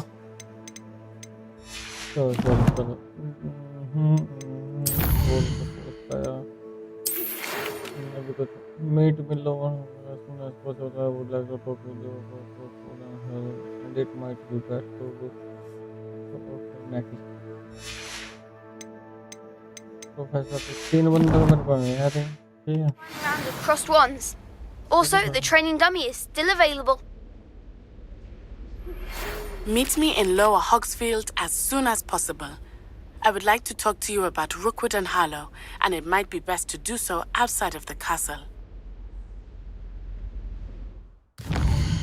चलो चलो चलो अभी कुछ meet मिल रहा would like to talk with you and it might be best to do next Professor 3 बंदे मेरे पास हैं यार ठीक है Round of crossed wands. Also, the training dummy is still available. Meet me in Lower Hogsfield as soon as possible. I would like to talk to you about Rookwood and Harlow, and it might be best to do so outside of the castle.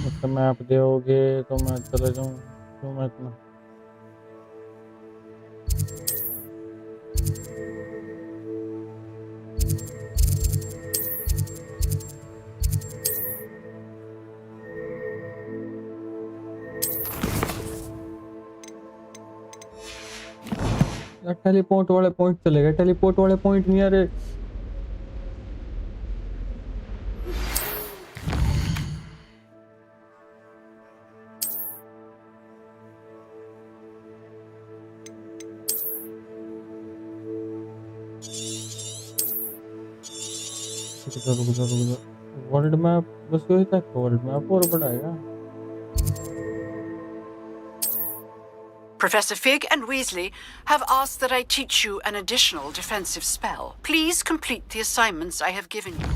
मतलब map दोगे तो मैं चले जाऊँ क्यों मैं इतना यार टेलीपोर्ट वाले पॉइंट चले गए टेलीपोर्ट वाले पॉइंट नहीं आ रहे रुक जा वर्ल्ड मैप बस वही तक वर्ल्ड मैप और बढ़ाएगा Professor Fig and Weasley have asked that I teach you an additional defensive spell. Please complete the assignments I have given you.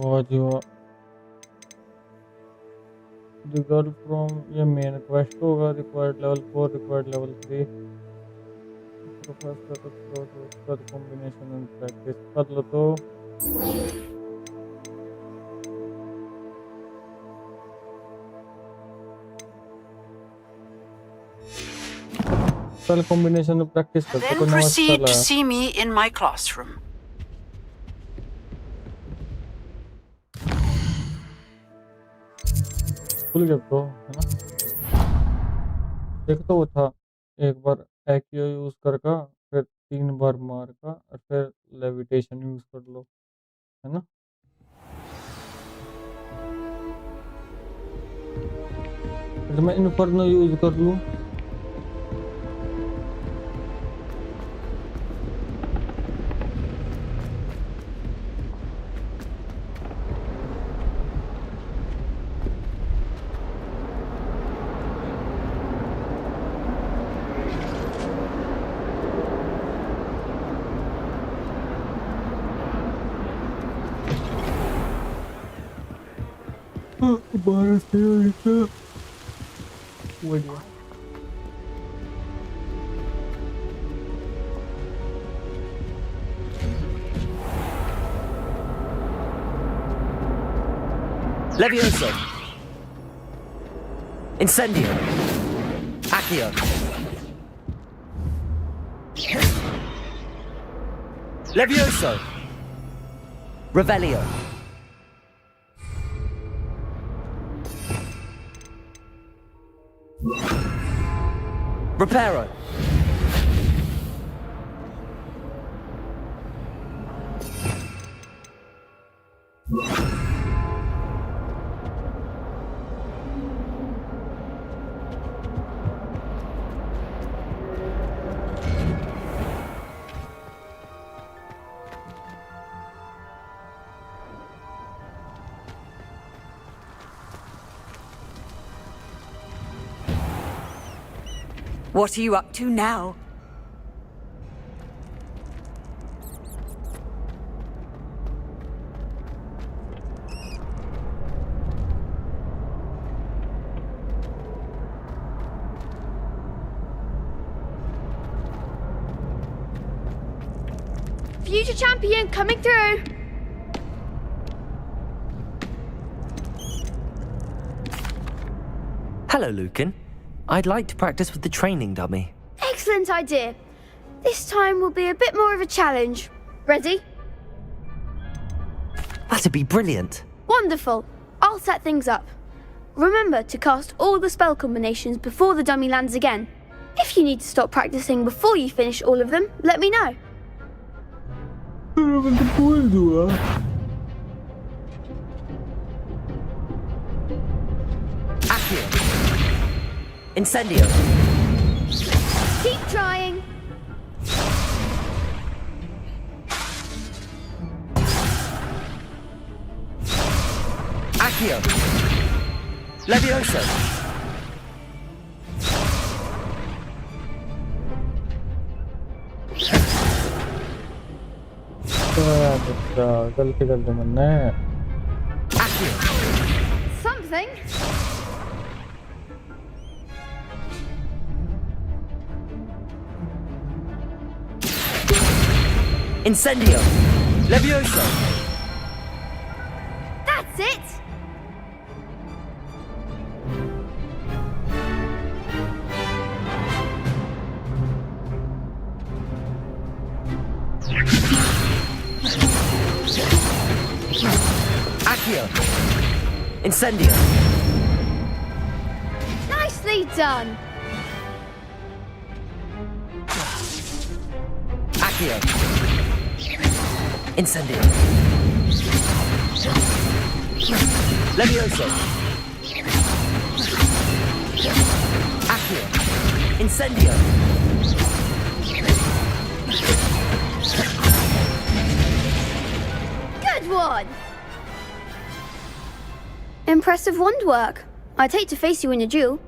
What you the girl from your main quest होगा required level 4 required level 3 Professor का combination and practice कर लो तो spell combination of practice करते Then तो नया proceed spell to है see me in my classroom. भूल गया तो है ना एक तो वो था एक बार एक्यो यूज करके फिर 3 बार मार का और फिर लेविटेशन यूज कर लो है ना फिर मैं इन्फर्नो यूज कर लूं बाहर से ऐसा बढ़िया Levioso. Incendio. Accio. Levioso. Revelio. Reparo. What are you up to now? Future champion coming through. Hello, Lucan. I'd like to practice with the training dummy. Excellent idea. This time will be a bit more of a challenge. Ready? That'd be brilliant. Wonderful. I'll set things up. Remember to cast all the spell combinations before the dummy lands again. If you need to stop practicing before you finish all of them, let me know. Accio. Incendio. Keep trying. Accio. Levioso. गलती कर दी मैंने Something. Incendio! Levioso! That's it! Accio! Incendio! Nicely done! Accio! Incendio! Levioso! Accio! Incendio! Good one! Impressive wand work. I'd hate to face you in a duel.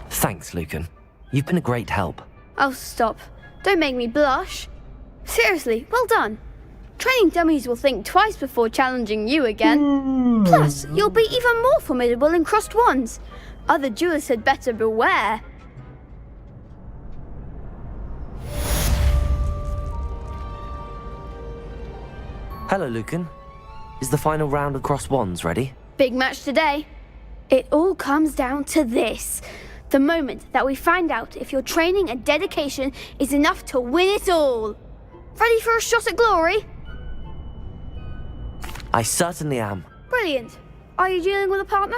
Thanks, Lucan. You've been a great help. Oh, stop. Don't make me blush. Seriously, well done. Training dummies will think twice before challenging you again. Plus, you'll be even more formidable in crossed wands. Other duelists had better beware. Hello, Lucan. Is the final round of cross wands ready? Big match today. It all comes down to this. The moment that we find out if your training and dedication is enough to win it all. Ready for a shot at glory? I certainly am. Brilliant. Are you dealing with a partner?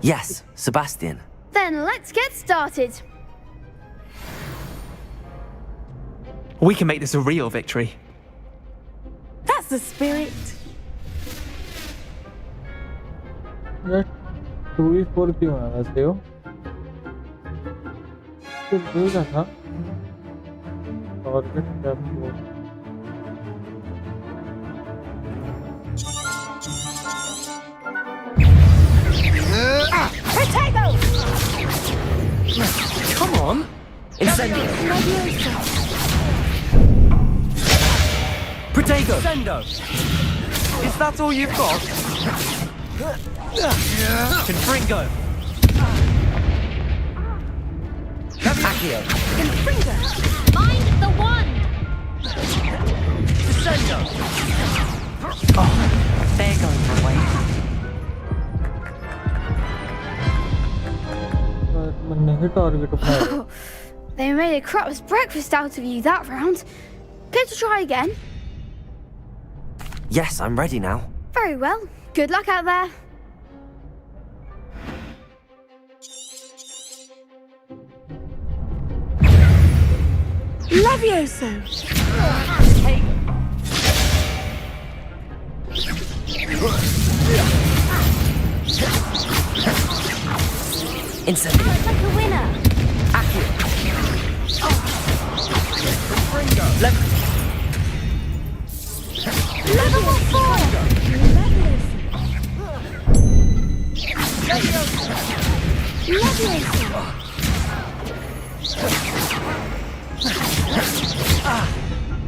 Yes, Sebastian. Then let's get started. We can make this a real victory. That's the spirit. यार 2v4 क्यों है वैसे हो? तो दूसरा था target capture Potato! Come on! Incendio! Protego! Sendo! Is that all you've got? Confringo! Accio! Confringo! Mind the wand! Descendo! Oh, they're going for away. नहीं target उठाया They made a crap's breakfast out of you that round. Care to try again? Yes, I'm ready now. Very well. Good luck out there. Levioso! Incendio! Looks like a winner. Accio! Level 4! Levioso!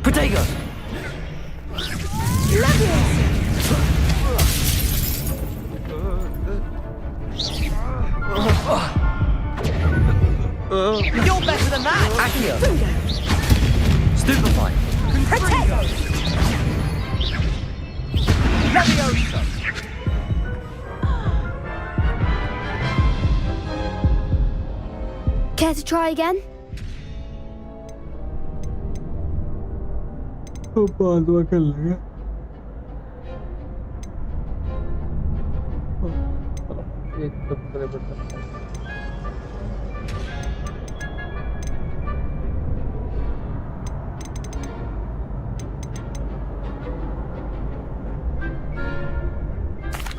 Protego! You're better than that! Accio! Stupefy! Protego! Levioso! Care to try again? बाद में कर लेंगे एक तो करे बता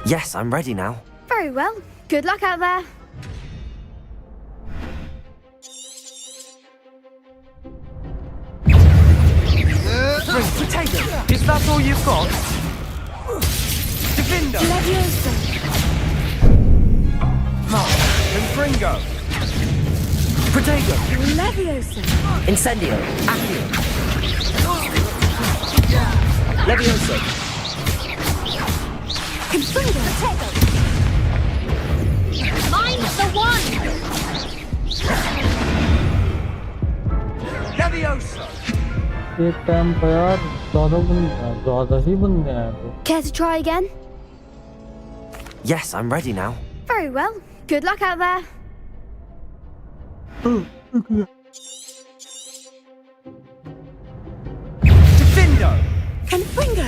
Yes, I'm ready now. Very well. Good luck out there. Potato! Is that all you've got? Divindo! Levioso! Confringo! Protego! Levioso! Incendio! Accio! Levioso! Confringo! Potato! Mine's the one! Levioso! एक time पर यार ज़्यादा ही बंदे आए तो Care to try again? Yes, I'm ready now. Very well. Good luck out there. Defendo! Confringo!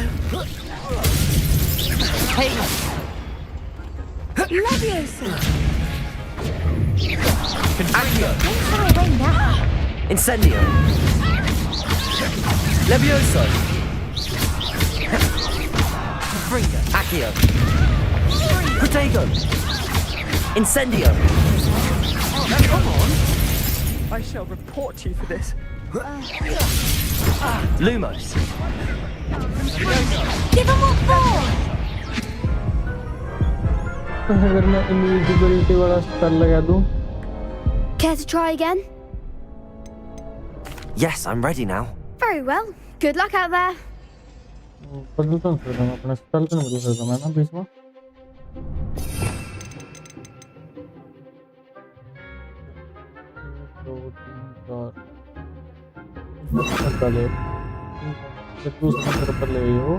Hey! Leviosa! Accio! Don't far away now! Incendio! Levioso! Confringo! Accio! Protego! Incendio! Come on! I shall report you for this. Lumos! Give him what for! अगर मैं invisibility वाला spell लगा दूं Care to try again? Yes, I'm ready now. Very well. Good luck out there. बदल तो नहीं सकता मैं अपना स्पेल तो नहीं बदल सकता मैं ना बीच में दो तीन चार पहले दूसरे नंबर पर ले हो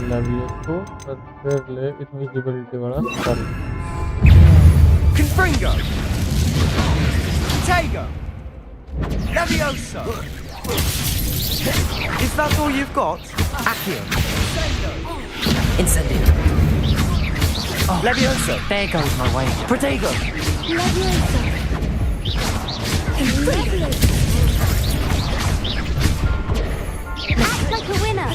Levioso और फिर ले इनविजिबिलिटी वाला spell Confringo! Protego! Levioso! Is that all you've got? Accio! Incendio! Levioso! There goes my way. Protego! Leviosa! Confringo! Act like a winner!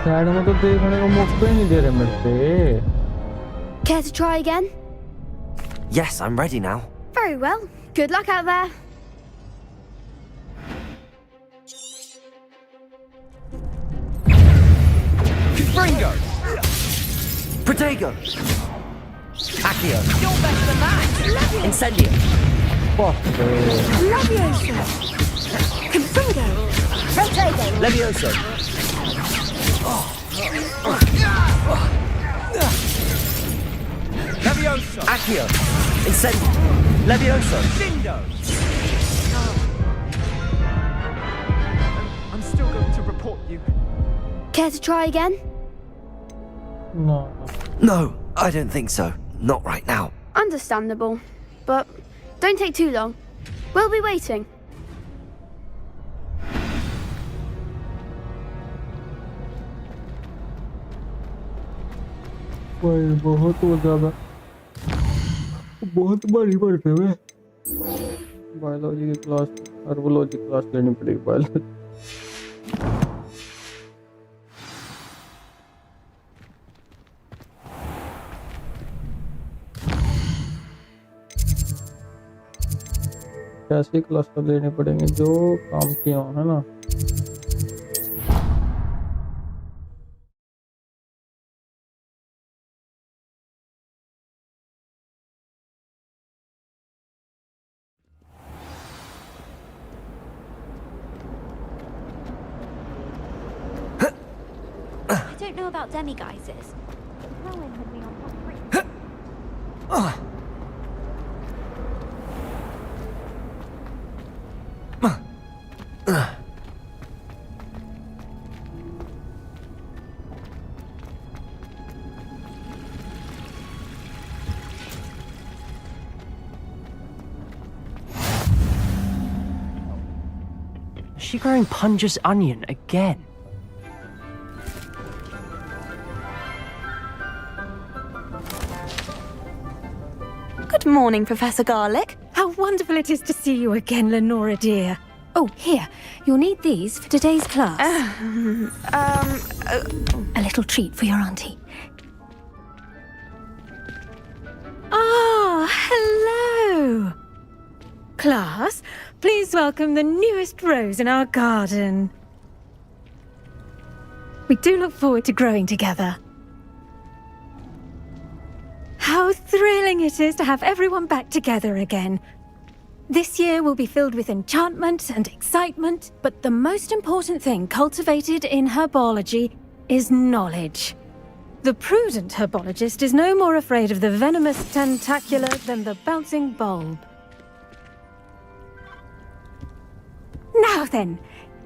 शायद में तो देखने को मौका ही नहीं दे रहे मेरे पे Care to try again? Yes, I'm ready now. Very well. Good luck out there. Confringo! Protego! Accio! You're better than that! Incendio! Leviosa! Confringo! Protego! Levioso! Levioso! Accio! Incendio! Levioso! Lindo! I'm still going to report you. Care to try again? No. No, I don't think so. Not right now. Understandable. But don't take too long. We'll be waiting. बहुत ज़्यादा बहुत बड़ी पढ़ते हुए biology की class अर्बोलॉजी class लेनी पड़ेगी biology ऐसी क्लास तो लेनी पड़ेंगी जो काम की हो है ना I don't know about demiguises. Rowan had me on top 3. Is she growing Punja's onion again? Good morning, Professor Garlic. How wonderful it is to see you again, Lenora dear. Oh, here. You'll need these for today's class. A little treat for your auntie. Ah, hello. Class, please welcome the newest rose in our garden. We do look forward to growing together. How thrilling it is to have everyone back together again. This year will be filled with enchantment and excitement, but the most important thing cultivated in herbology is knowledge. The prudent herbologist is no more afraid of the venomous tentacula than the bouncing bulb. Now then,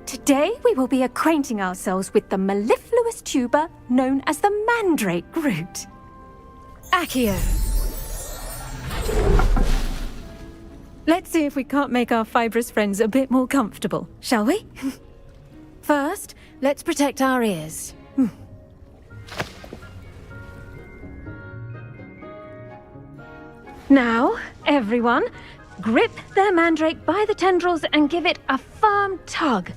today we will be acquainting ourselves with the mellifluous tuber known as the mandrake root. Accio. Let's see if we can't make our fibrous friends a bit more comfortable, shall we? First, let's protect our ears. Now, everyone, grip their mandrake by the tendrils and give it a firm tug.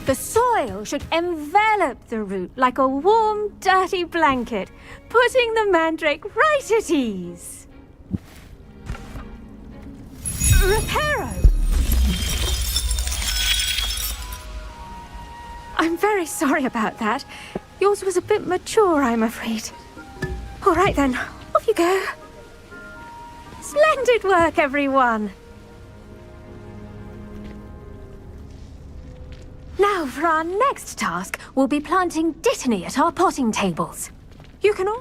The soil should envelop the root like a warm, dirty blanket, putting the mandrake right at ease. Reparo! I'm very sorry about that. Yours was a bit mature, I'm afraid. All right then, off you go. Splendid work, everyone! Now, for our next task, we'll be planting dittany at our potting tables. You can all...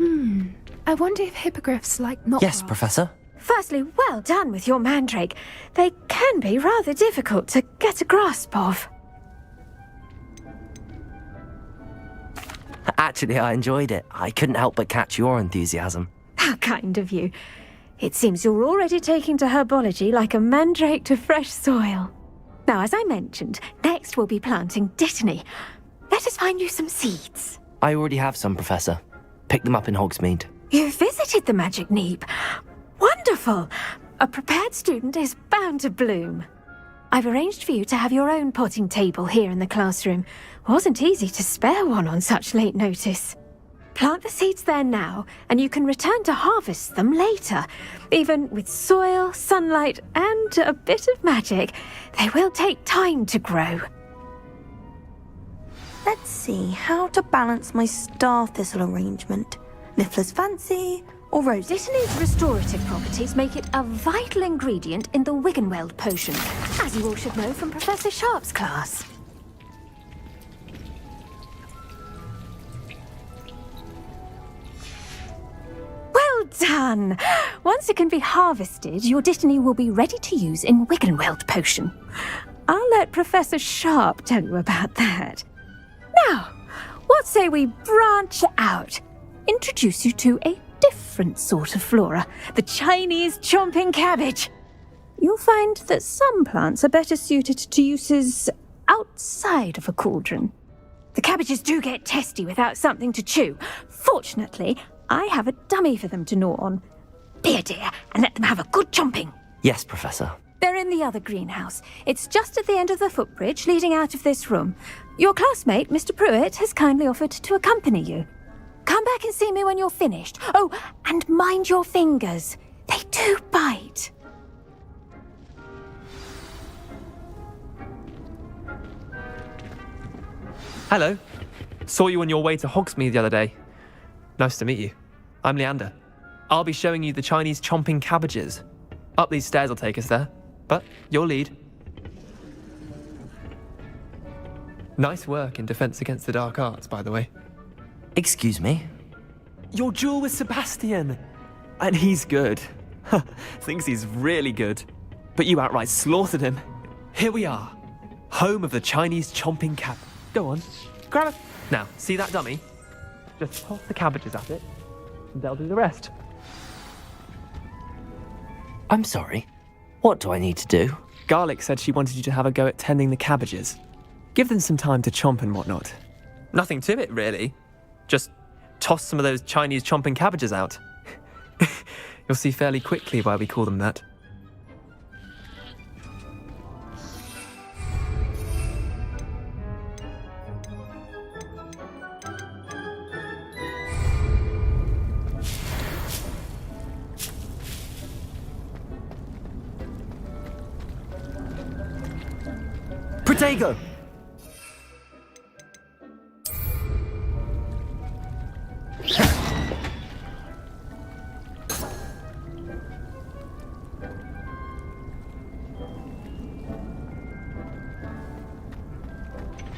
I wonder if hippogriffs like not. Yes, Professor. Firstly, well done with your mandrake. They can be rather difficult to get a grasp of. Actually, I enjoyed it. I couldn't help but catch your enthusiasm. How kind of you. It seems you're already taking to herbology like a mandrake to fresh soil. Now, as I mentioned, next we'll be planting dittany. Let us find you some seeds. I already have some, Professor. Picked them up in Hogsmeade. You visited the Magic Neeb. Wonderful! A prepared student is bound to bloom. I've arranged for you to have your own potting table here in the classroom. Wasn't easy to spare one on such late notice. Plant the seeds there now, and you can return to harvest them later. Even with soil, sunlight, and a bit of magic, they will take time to grow. Let's see how to balance my star thistle arrangement. Niffler's fancy or rose? Dittany's restorative properties make it a vital ingredient in the Wiggenweld potion, as you all should know from Professor Sharp's class. Well done! Once it can be harvested, your dittany will be ready to use in Wiggenweld potion. I'll let Professor Sharp tell you about that. Now, what say we branch out? introduce you to a different sort of flora, the Chinese chomping cabbage. You'll find that some plants are better suited to uses outside of a cauldron. The cabbages do get testy without something to chew. Fortunately, I have a dummy for them to gnaw on. Be a dear and let them have a good chomping. Yes, Professor. They're in the other greenhouse. It's just at the end of the footbridge leading out of this room. Your classmate, Mr. Pruitt, has kindly offered to accompany you. Come back and see me when you're finished. Oh, and mind your fingers. They do bite. Hello. Saw you on your way to Hogsmeade the other day. Nice to meet you. I'm Leander. I'll be showing you the Chinese chomping cabbages. Up these stairs will take us there, but you'll lead. Nice work in Defense Against the Dark Arts, by the way. Excuse me? Your duel with Sebastian! And he's good. Thinks he's really good. But you outright slaughtered him. Here we are. Home of the Chinese chomping cab. Go on, grab it. Now, see that dummy? Just toss the cabbages at it, and they'll do the rest. I'm sorry. What do I need to do? Garlic said she wanted you to have a go at tending the cabbages. Give them some time to chomp and whatnot. Nothing to it, really. Just toss some of those Chinese chomping cabbages out. You'll see fairly quickly why we call them that. Protego!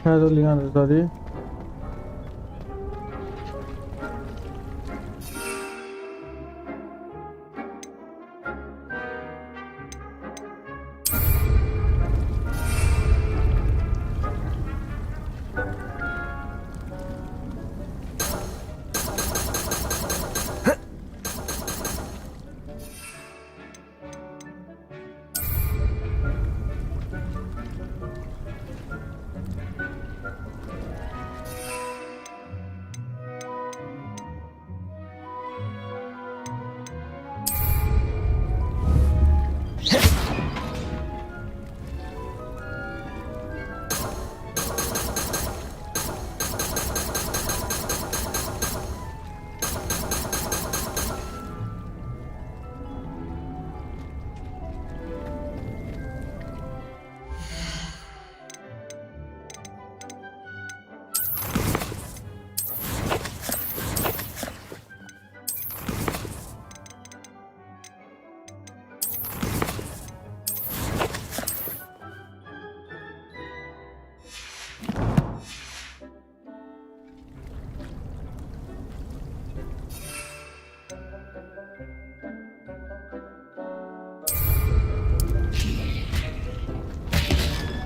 Hello, Leon, sorry.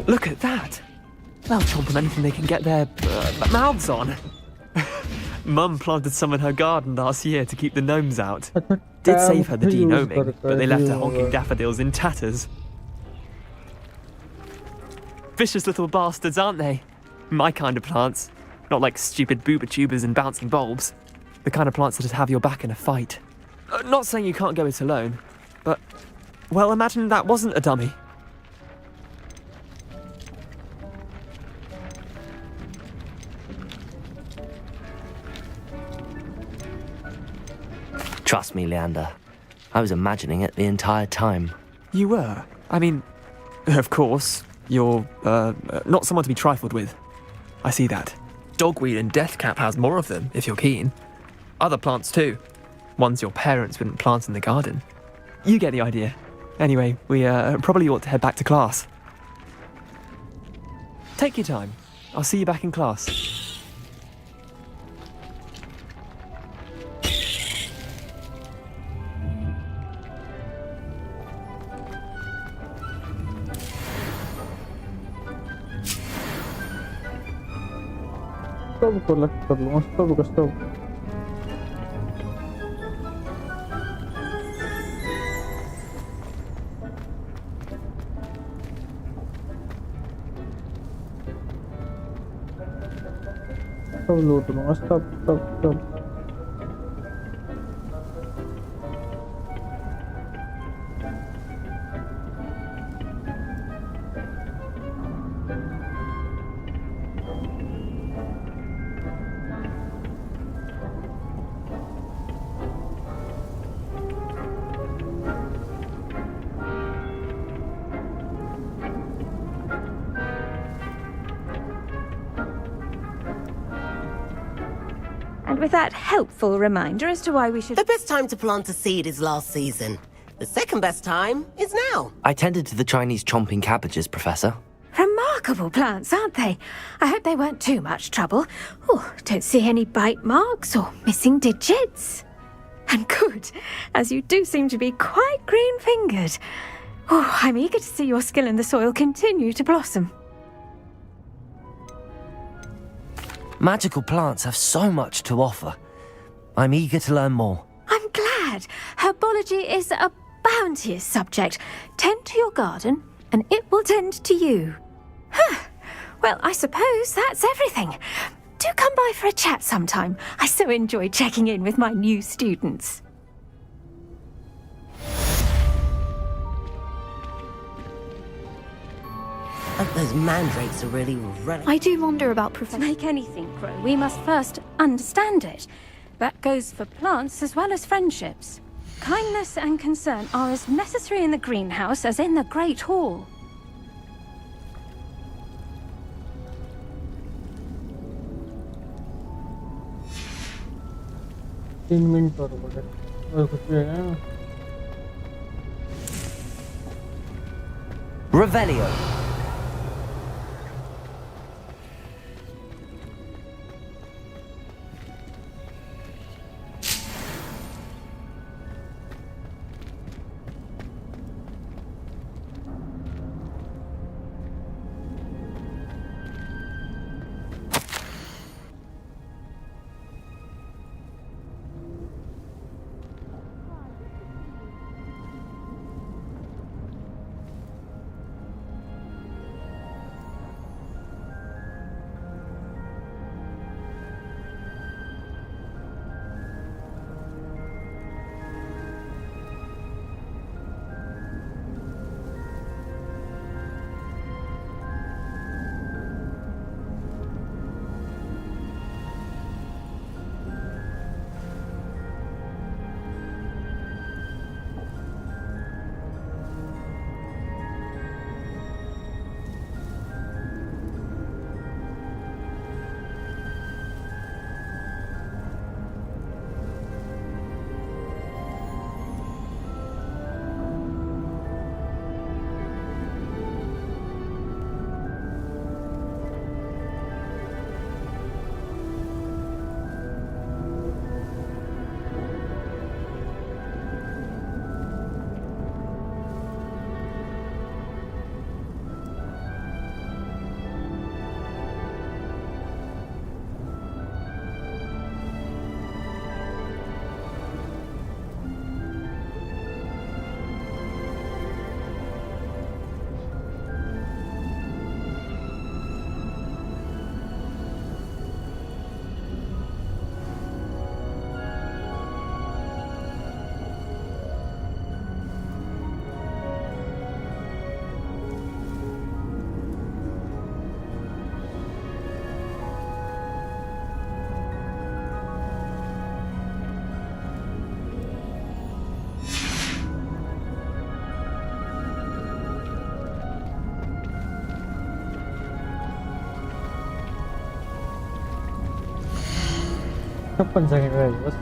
Look at that! They'll chomp on anything they can get their mouths on. Mum planted some in her garden last year to keep the gnomes out. Did save her the denoming, but they left her honking daffodils in tatters. Vicious little bastards, aren't they? My kind of plants. Not like stupid booba tubers and bouncing bulbs. The kind of plants that'd have your back in a fight. Not saying you can't go it alone, but, well, imagine that wasn't a dummy. Trust me, Leander. I was imagining it the entire time. You were? I mean, of course, you're, not someone to be trifled with. I see that. Dogweed and deathcap has more of them, if you're keen. Other plants too. Ones your parents wouldn't plant in the garden. You get the idea. Anyway, we probably ought to head back to class. Take your time. I'll see you back in class. Stop, collect, stop. Stop looting, stop. And with that helpful reminder as to why we should... The best time to plant a seed is last season. The second best time is now. I tended to the Chinese chomping cabbages, Professor. Remarkable plants, aren't they? I hope they weren't too much trouble. Oh, don't see any bite marks or missing digits. And good, as you do seem to be quite green-fingered. Oh, I'm eager to see your skill in the soil continue to blossom. Magical plants have so much to offer. I'm eager to learn more. I'm glad. Herbology is a bounteous subject. Tend to your garden, and it will tend to you. Well, I suppose that's everything. Do come by for a chat sometime. I so enjoy checking in with my new students. Those mandrakes are really running. I do wonder about to make anything grow, we must first understand it. That goes for plants as well as friendships. Kindness and concern are as necessary in the greenhouse as in the Great Hall. Revelio. Kapan saya kira bos?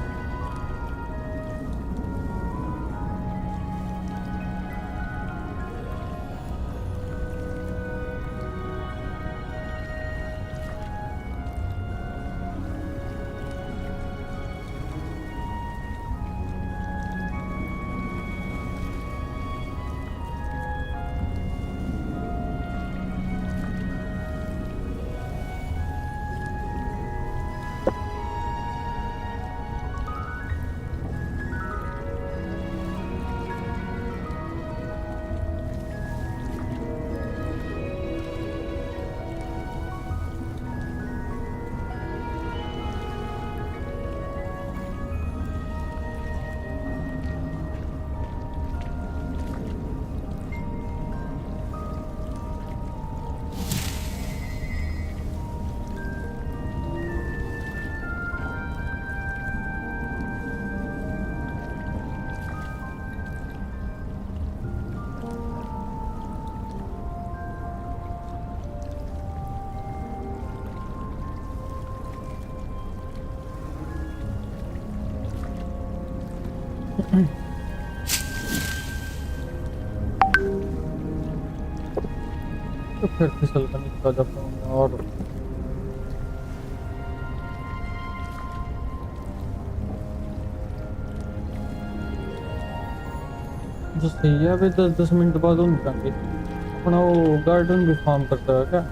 फिर फिसल कर निकला जाता हूँ मैं और जो सही है अभी 10-10 मिनट बाद उन जाएंगे अपना वो गार्डन भी फार्म करता है क्या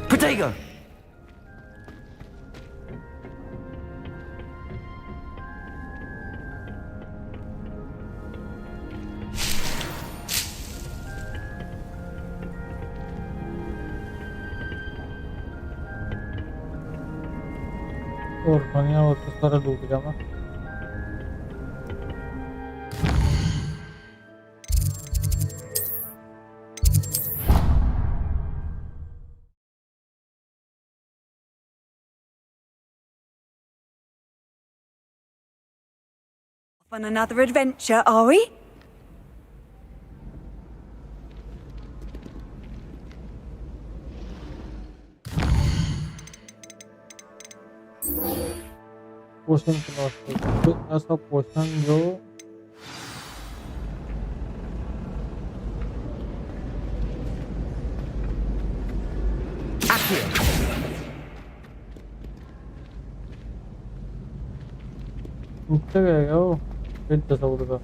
Protego! और खानिया और तो सारा लूट गया मैं On another adventure, are we? Potion class कोई ऐसा पोशन जो नीचे गया वो इतना सा उड़गा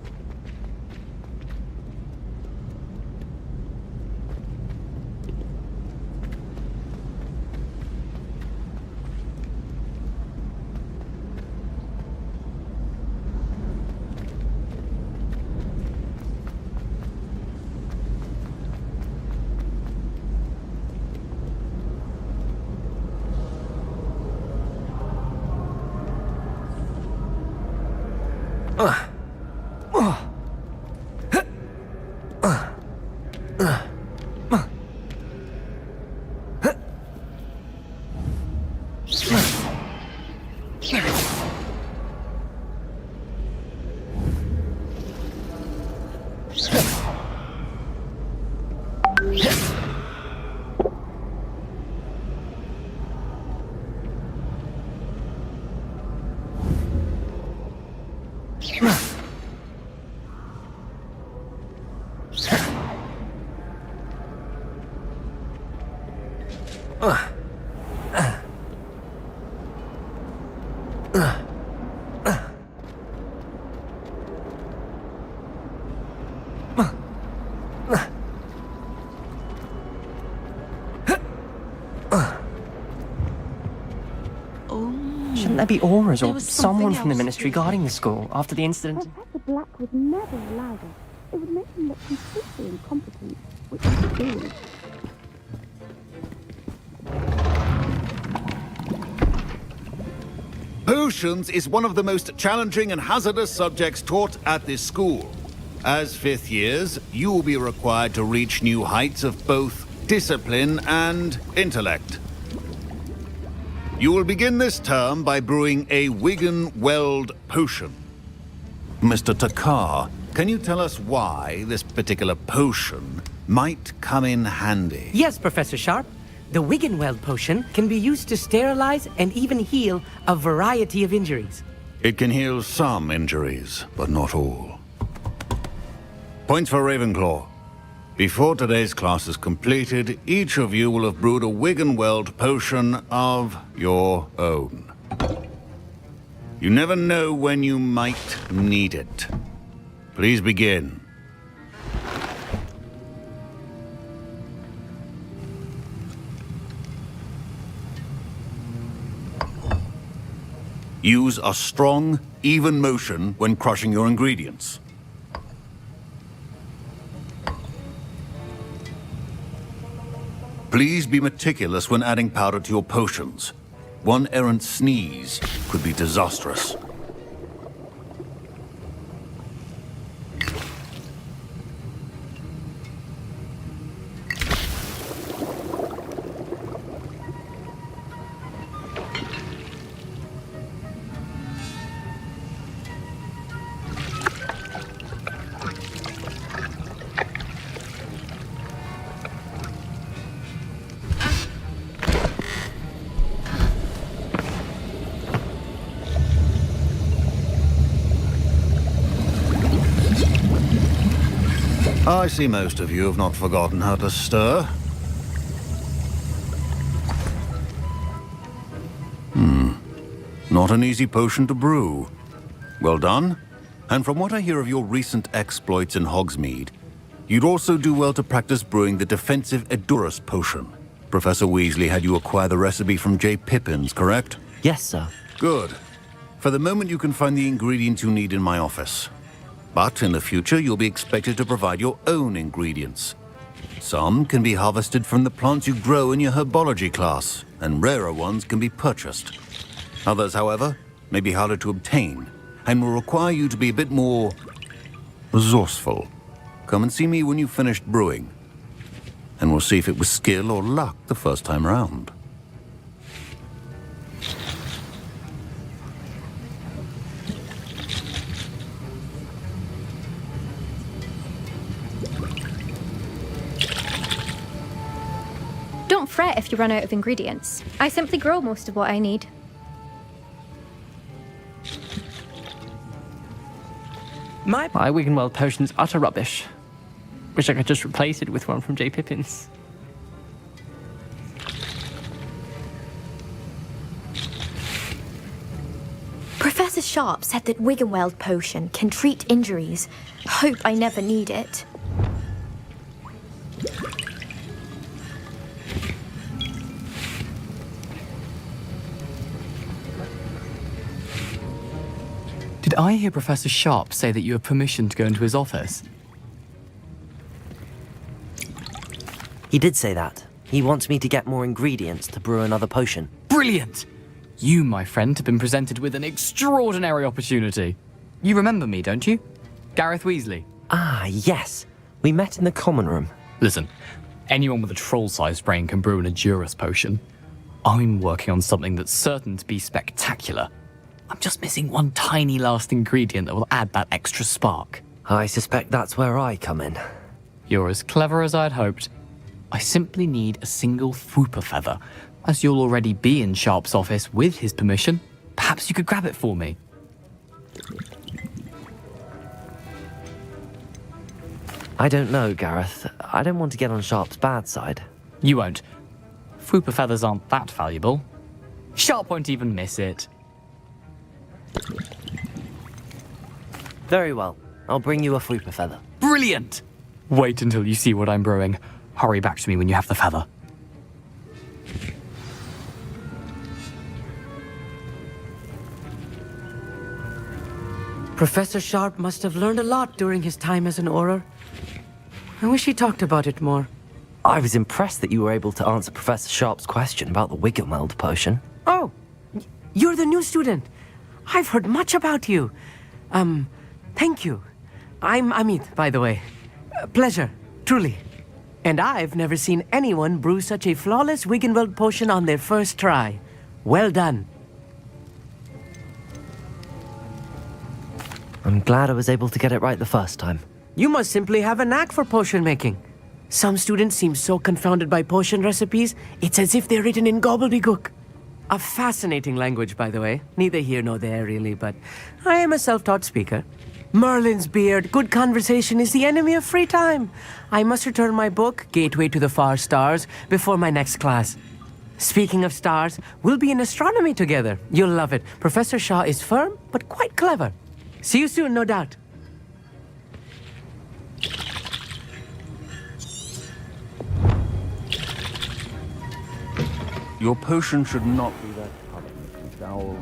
Shouldn't there be auras or someone from the ministry guarding the school after the incident? Professor Black would never allow this. It would make him look completely incompetent, which is silly. Potions is one of the most challenging and hazardous subjects taught at this school. As fifth years, you will be required to reach new heights of both discipline and intellect. You will begin this term by brewing a Wigan-Weld potion. Mr. Takar, can you tell us why this particular potion might come in handy? Yes, Professor Sharp. The Wigan-Weld potion can be used to sterilize and even heal a variety of injuries. It can heal some injuries, but not all. Points for Ravenclaw. Before today's class is completed, each of you will have brewed a Wigan-Weld potion of your own. You never know when you might need it. Please begin. Use a strong, even motion when crushing your ingredients. Please be meticulous when adding powder to your potions. One errant sneeze could be disastrous. I see most of you have not forgotten how to stir. Not an easy potion to brew. Well done. And from what I hear of your recent exploits in Hogsmeade, you'd also do well to practice brewing the defensive Edurus potion. Professor Weasley had you acquire the recipe from J. Pippins, correct? Yes, sir. Good. For the moment, you can find the ingredients you need in my office. But in the future, you'll be expected to provide your own ingredients. Some can be harvested from the plants you grow in your herbology class, and rarer ones can be purchased. Others, however, may be harder to obtain, and will require you to be a bit more resourceful. Come and see me when you've finished brewing, and we'll see if it was skill or luck the first time round. Don't fret if you run out of ingredients. I simply grow most of what I need. My Wiggenweld potion's utter rubbish. Wish I could just replace it with one from J. Pippins. Professor Sharp said that Wiggenweld potion can treat injuries. Hope I never need it. Did I hear Professor Sharp say that you have permission to go into his office? He did say that. He wants me to get more ingredients to brew another potion. Brilliant! You, my friend, have been presented with an extraordinary opportunity. You remember me, don't you? Gareth Weasley. Ah, yes. We met in the common room. Listen, anyone with a troll-sized brain can brew an Edurus potion. I'm working on something that's certain to be spectacular. I'm just missing one tiny last ingredient that will add that extra spark. I suspect that's where I come in. You're as clever as I'd hoped. I simply need a single Fwooper feather. As you'll already be in Sharp's office with his permission, perhaps you could grab it for me. I don't know, Gareth. I don't want to get on Sharp's bad side. You won't. Fwooper feathers aren't that valuable. Sharp won't even miss it. Very well. I'll bring you a Fwooper feather. Brilliant! Wait until you see what I'm brewing. Hurry back to me when you have the feather. Professor Sharp must have learned a lot during his time as an Auror. I wish he talked about it more. I was impressed that you were able to answer Professor Sharp's question about the Wiggenweld potion. Oh, you're the new student. I've heard much about you. Thank you. I'm Amit, by the way. Pleasure, truly. And I've never seen anyone brew such a flawless Wiggenweld potion on their first try. Well done. I'm glad I was able to get it right the first time. You must simply have a knack for potion making. Some students seem so confounded by potion recipes, it's as if they're written in gobbledygook. A fascinating language, by the way. Neither here nor there, really, but I am a self-taught speaker. Merlin's beard, good conversation is the enemy of free time. I must return my book, Gateway to the Far Stars, before my next class. Speaking of stars, we'll be in astronomy together. You'll love it. Professor Shaw is firm, but quite clever. See you soon, no doubt. Your potion should not be that color.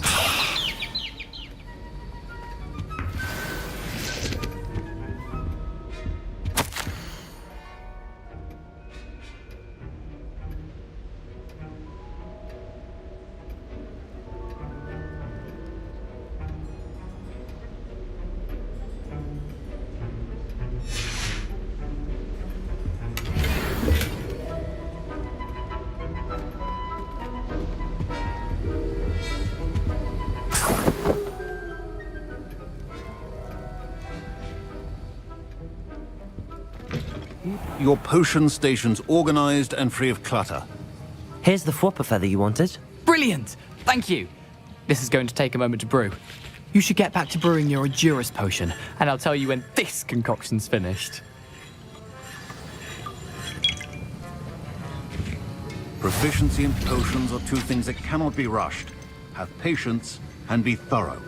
Your potion stations organized and free of clutter. Here's the Fwooper feather you wanted. Brilliant! Thank you! This is going to take a moment to brew. You should get back to brewing your Edurus potion, and I'll tell you when this concoction's finished. Proficiency and potions are two things that cannot be rushed. Have patience and be thorough.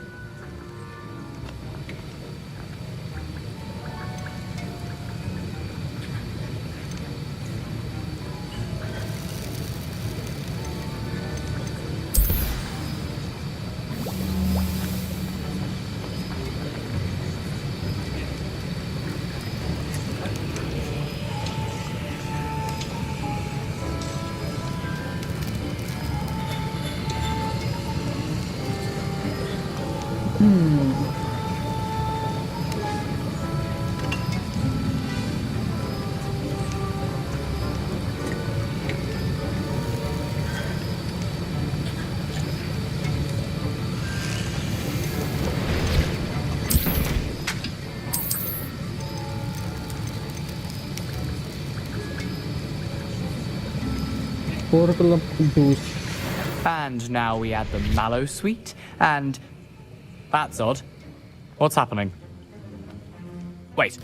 Oracle of Boost. And now we add the Mallow Suite, and... That's odd. What's happening? Wait.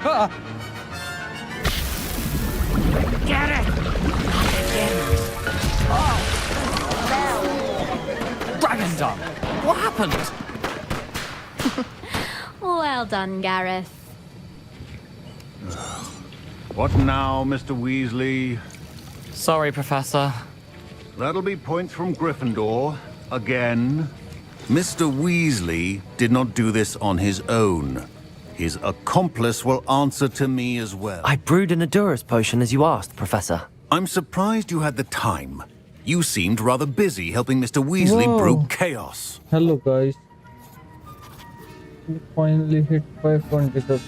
Ah! Get it! Dragon Dung! What happened? Well done, Gareth. What now, Mr. Weasley? Sorry, Professor. That'll be points from Gryffindor. Again. Mr. Weasley did not do this on his own. His accomplice will answer to me as well. I brewed an Edurus potion as you asked, Professor. I'm surprised you had the time. You seemed rather busy helping Mr. Weasley brew chaos. Hello, guys. We finally hit 520 subs.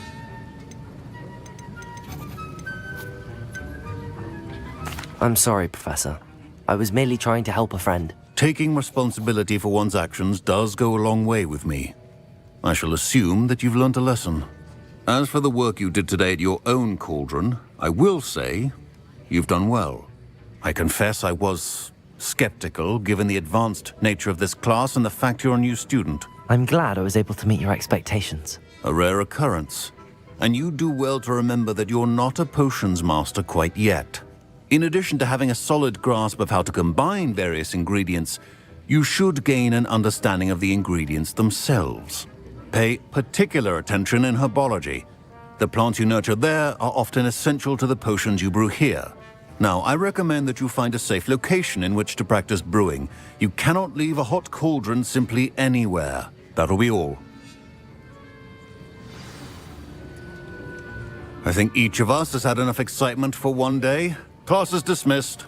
I'm sorry, Professor. I was merely trying to help a friend. Taking responsibility for one's actions does go a long way with me. I shall assume that you've learnt a lesson. As for the work you did today at your own cauldron, I will say you've done well. I confess I was skeptical given the advanced nature of this class and the fact you're a new student. I'm glad I was able to meet your expectations. A rare occurrence. And you do well to remember that you're not a potions master quite yet. In addition to having a solid grasp of how to combine various ingredients, you should gain an understanding of the ingredients themselves. Pay particular attention in herbology. The plants you nurture there are often essential to the potions you brew here. Now, I recommend that you find a safe location in which to practice brewing. You cannot leave a hot cauldron simply anywhere. That'll be all. I think each of us has had enough excitement for one day. Class is dismissed.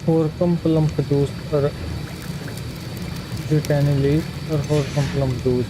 Horcum plump juice or Britannia leaf or Horcum plump juice.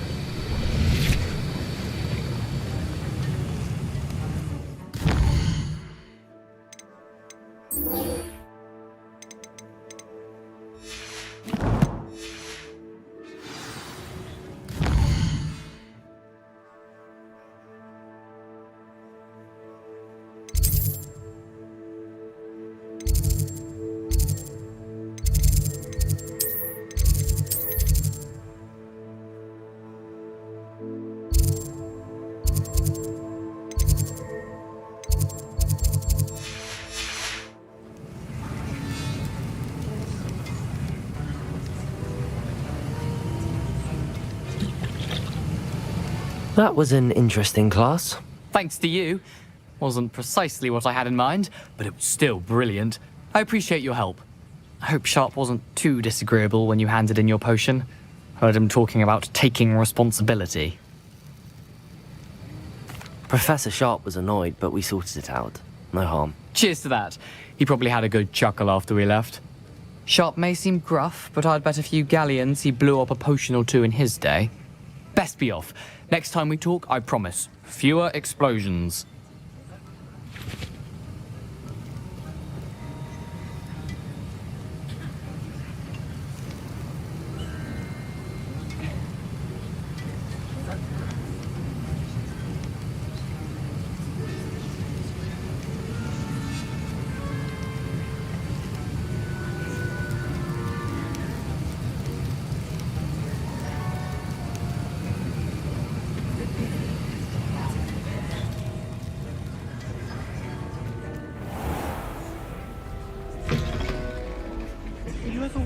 That was an interesting class. Thanks to you. Wasn't precisely what I had in mind, but it was still brilliant. I appreciate your help. I hope Sharp wasn't too disagreeable when you handed in your potion. Heard him talking about taking responsibility. Professor Sharp was annoyed, but we sorted it out. No harm. Cheers to that. He probably had a good chuckle after we left. Sharp may seem gruff, but I'd bet a few galleons he blew up a potion or two in his day. Best be off. Next time we talk, I promise, fewer explosions.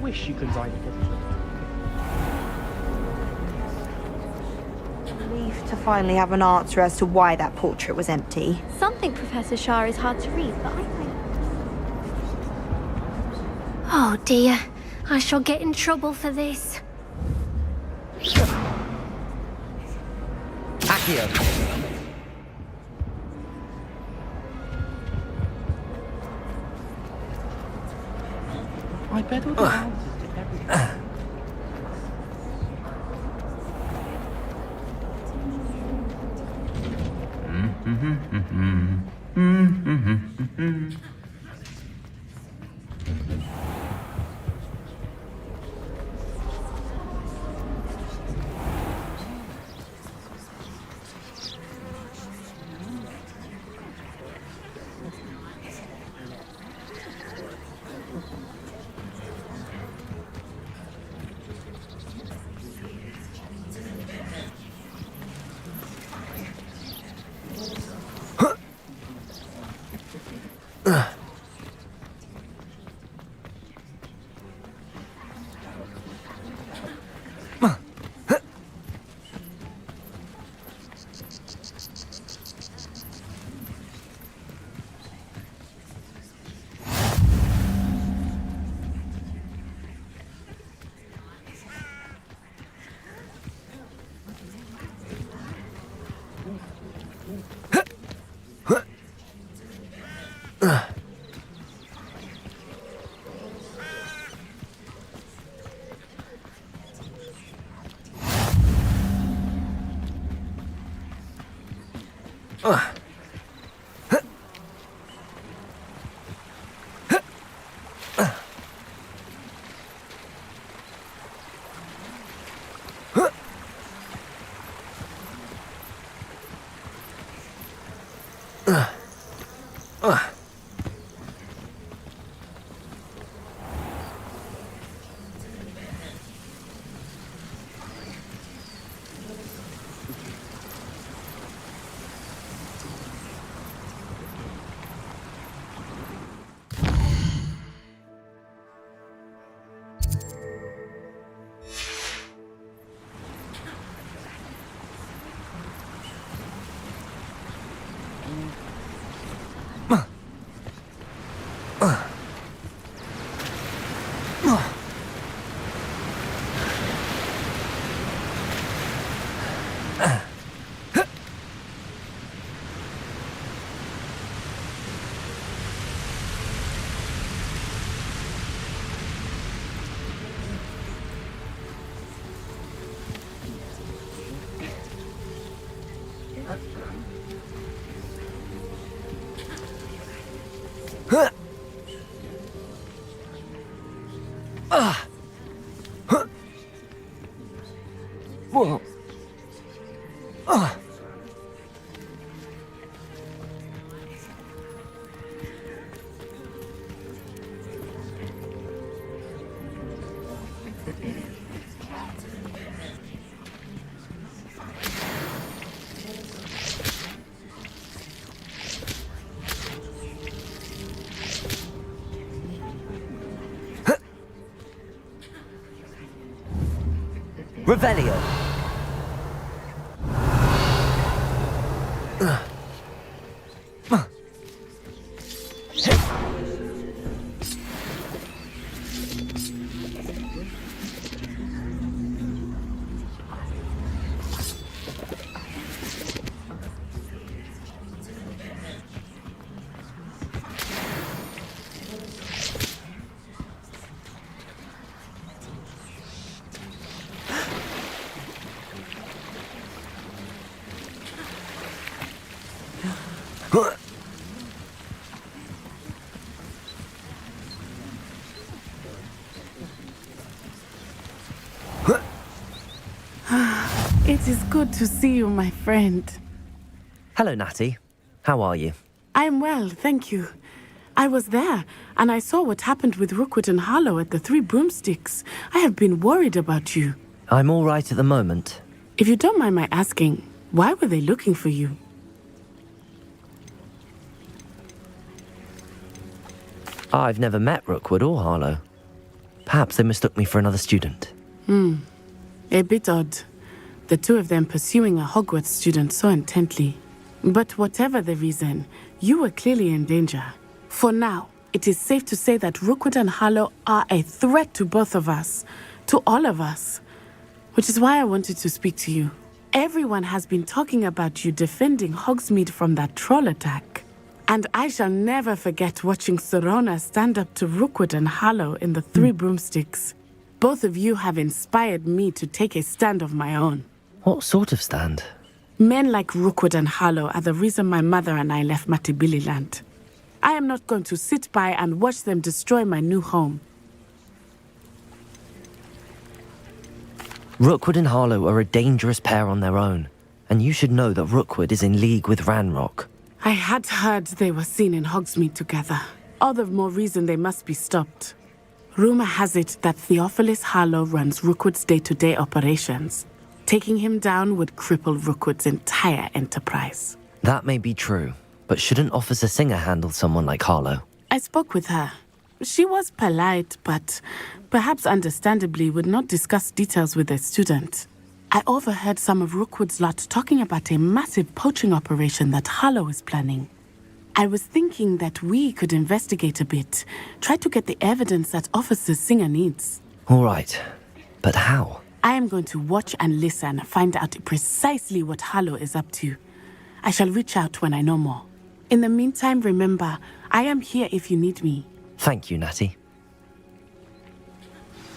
wish you could write pictures. Relief to finally have an answer as to why that portrait was empty. Some think Professor Shah is hard to read, but I think... Oh dear, I shall get in trouble for this. Accio. I bet all the answers to everything. Whoa. Revelio. It is good to see you, my friend. Hello, Natty. How are you? I'm well, thank you. I was there, and I saw what happened with Rookwood and Harlow at the Three Broomsticks. I have been worried about you. I'm all right at the moment. If you don't mind my asking, why were they looking for you? I've never met Rookwood or Harlow. Perhaps they mistook me for another student. A bit odd. The two of them pursuing a Hogwarts student so intently. But whatever the reason, you were clearly in danger. For now, it is safe to say that Rookwood and Harlow are a threat to both of us. To all of us. Which is why I wanted to speak to you. Everyone has been talking about you defending Hogsmeade from that troll attack. And I shall never forget watching Serona stand up to Rookwood and Harlow in the Three Broomsticks. Both of you have inspired me to take a stand of my own. What sort of stand? Men like Rookwood and Harlow are the reason my mother and I left Mattibilliland. I am not going to sit by and watch them destroy my new home. Rookwood and Harlow are a dangerous pair on their own, and you should know that Rookwood is in league with Ranrock. I had heard they were seen in Hogsmeade together. All the more reason they must be stopped. Rumor has it that Theophilus Harlow runs Rookwood's day-to-day operations. Taking him down would cripple Rookwood's entire enterprise. That may be true, but shouldn't Officer Singer handle someone like Harlow? I spoke with her. She was polite, but perhaps understandably would not discuss details with a student. I overheard some of Rookwood's lot talking about a massive poaching operation that Harlow is planning. I was thinking that we could investigate a bit, try to get the evidence that Officer Singer needs. All right, but how? I am going to watch and listen, find out precisely what Harlow is up to. I shall reach out when I know more. In the meantime, remember, I am here if you need me. Thank you, Natty.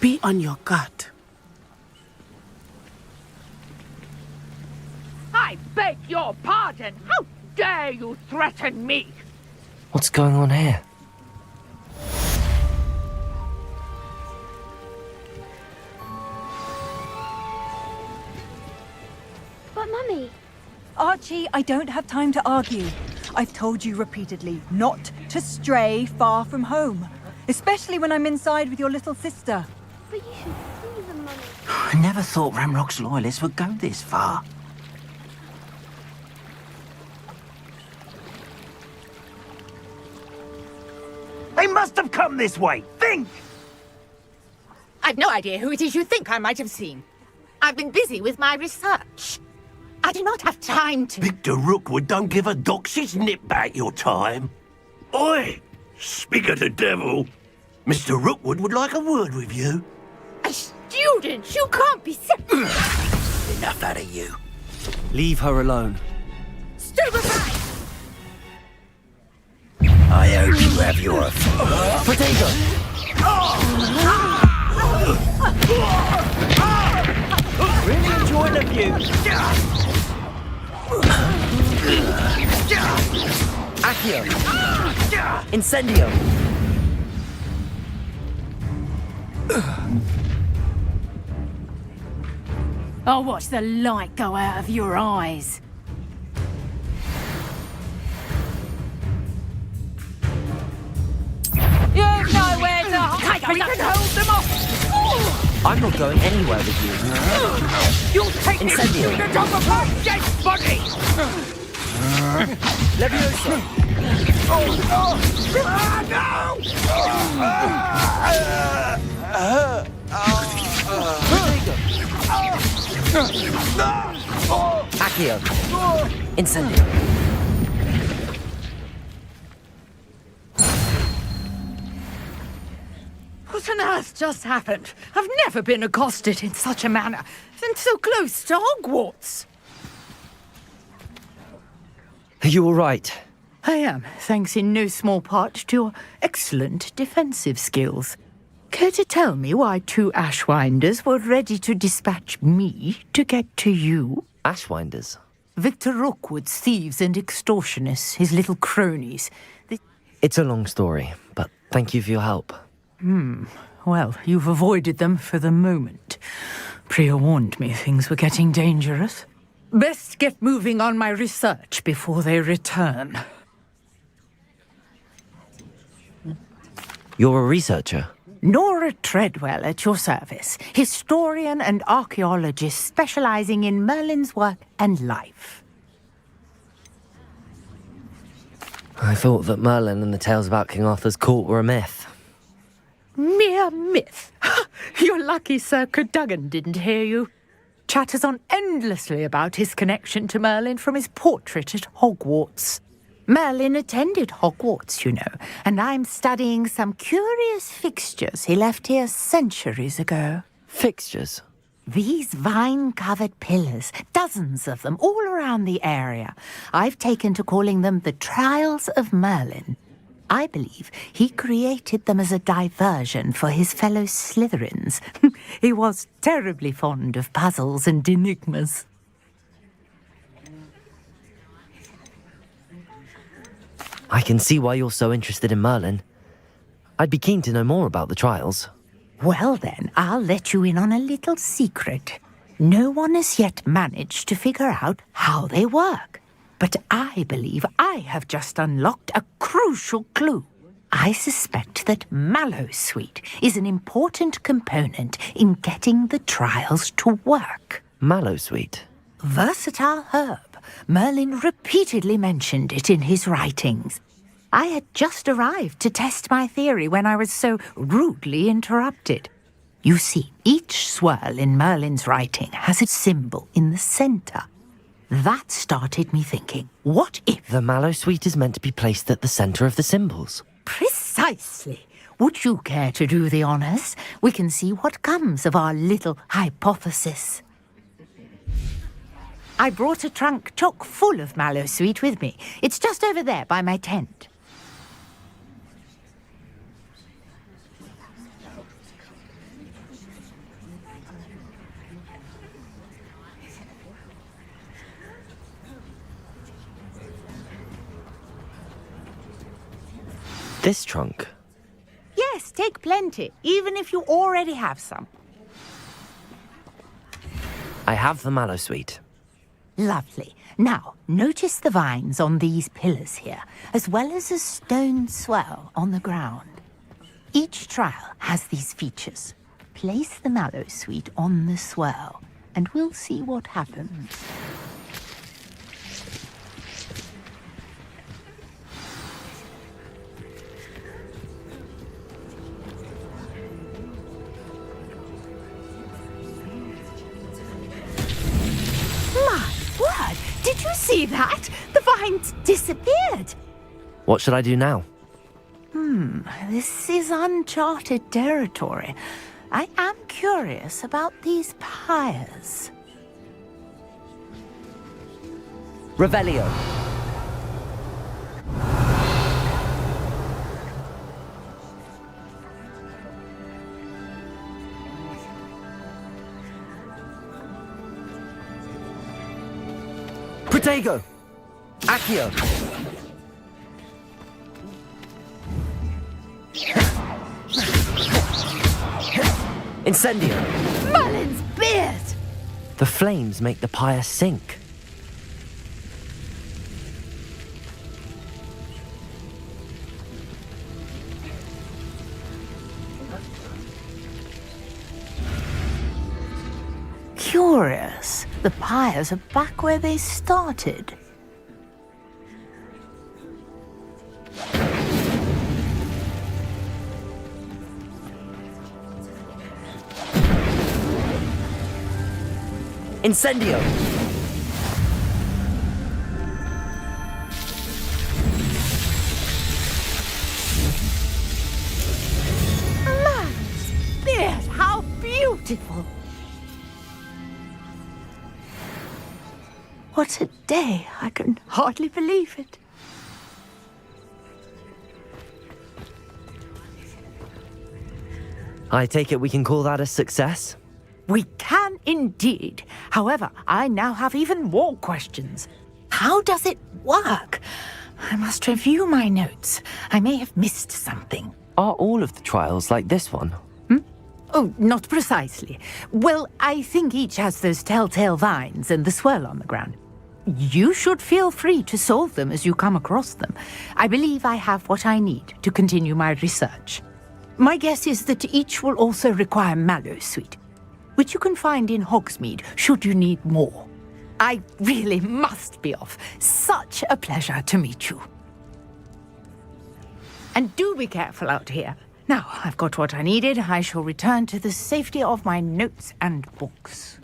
Be on your guard. I beg your pardon! How dare you threaten me? What's going on here? But Mummy... Archie, I don't have time to argue. I've told you repeatedly not to stray far from home. Especially when I'm inside with your little sister. But you should see them, Mummy. I never thought Ramrock's loyalists would go this far. They must have come this way! Think! I've no idea who it is you think I might have seen. I've been busy with my research. I do not have time to... Victor Rookwood don't give a doxy's nip back your time. Oi! Speak of the devil. Mr. Rookwood would like a word with you. A student? You can't be... Enough out of you. Leave her alone. Stupefy! I hope you have your... Potato! Really enjoying the view. Accio. Incendio. I'll watch the light go out of your eyes. You've nowhere to hide. We can hold them off. I'm not going anywhere with you. You'll take this Incendio. student off of my dead body. Leviosa. Accio. Incendio. What on earth just happened? I've never been accosted in such a manner, and so close to Hogwarts. Are you all right? I am, thanks in no small part to your excellent defensive skills. Care to tell me why two Ashwinders were ready to dispatch me to get to you? Ashwinders? Victor Rookwood's thieves and extortionists, his little cronies. It's a long story, but thank you for your help. Well, you've avoided them for the moment. Priya warned me things were getting dangerous. Best get moving on my research before they return. You're a researcher? Nora Treadwell at your service, historian and archaeologist specializing in Merlin's work and life. I thought that Merlin and the tales about King Arthur's court were a myth. Mere myth. You're lucky Sir Cadogan didn't hear you. Chatters on endlessly about his connection to Merlin from his portrait at Hogwarts. Merlin attended Hogwarts, you know, and I'm studying some curious fixtures he left here centuries ago. Fixtures? These vine-covered pillars, dozens of them, all around the area. I've taken to calling them the Trials of Merlin. I believe he created them as a diversion for his fellow Slytherins. He was terribly fond of puzzles and enigmas. I can see why you're so interested in Merlin. I'd be keen to know more about the trials. Well then, I'll let you in on a little secret. No one has yet managed to figure out how they work. But I believe I have just unlocked a crucial clue. I suspect that Mallowsweet is an important component in getting the trials to work. Mallowsweet? Versatile herb. Merlin repeatedly mentioned it in his writings. I had just arrived to test my theory when I was so rudely interrupted. You see, each swirl in Merlin's writing has a symbol in the center. That started me thinking, what if... The Mallowsweet is meant to be placed at the center of the symbols. Precisely. Would you care to do the honors? We can see what comes of our little hypothesis. I brought a trunk chock full of Mallowsweet with me. It's just over there by my tent. This trunk? Yes, take plenty, even if you already have some. I have the Mallowsweet. Lovely. Now, notice the vines on these pillars here, as well as a stone swell on the ground. Each trial has these features. Place the Mallowsweet on the swell, and we'll see what happens. Did you see that? The vines disappeared. What should I do now? This is uncharted territory. I am curious about these pyres. Revelio. Protego! Accio! Incendio! Merlin's beard! The flames make the pyre sink. Curious. The pyres are back where they started. Incendio! Merlin's beard! How beautiful! What a day! I can hardly believe it. I take it we can call that a success? We can indeed. However, I now have even more questions. How does it work? I must review my notes. I may have missed something. Are all of the trials like this one? Oh, not precisely. Well, I think each has those telltale vines and the swirl on the ground. You should feel free to solve them as you come across them. I believe I have what I need to continue my research. My guess is that each will also require Mallowsweet, which you can find in Hogsmeade should you need more. I really must be off. Such a pleasure to meet you. And do be careful out here. Now I've got what I needed, I shall return to the safety of my notes and books.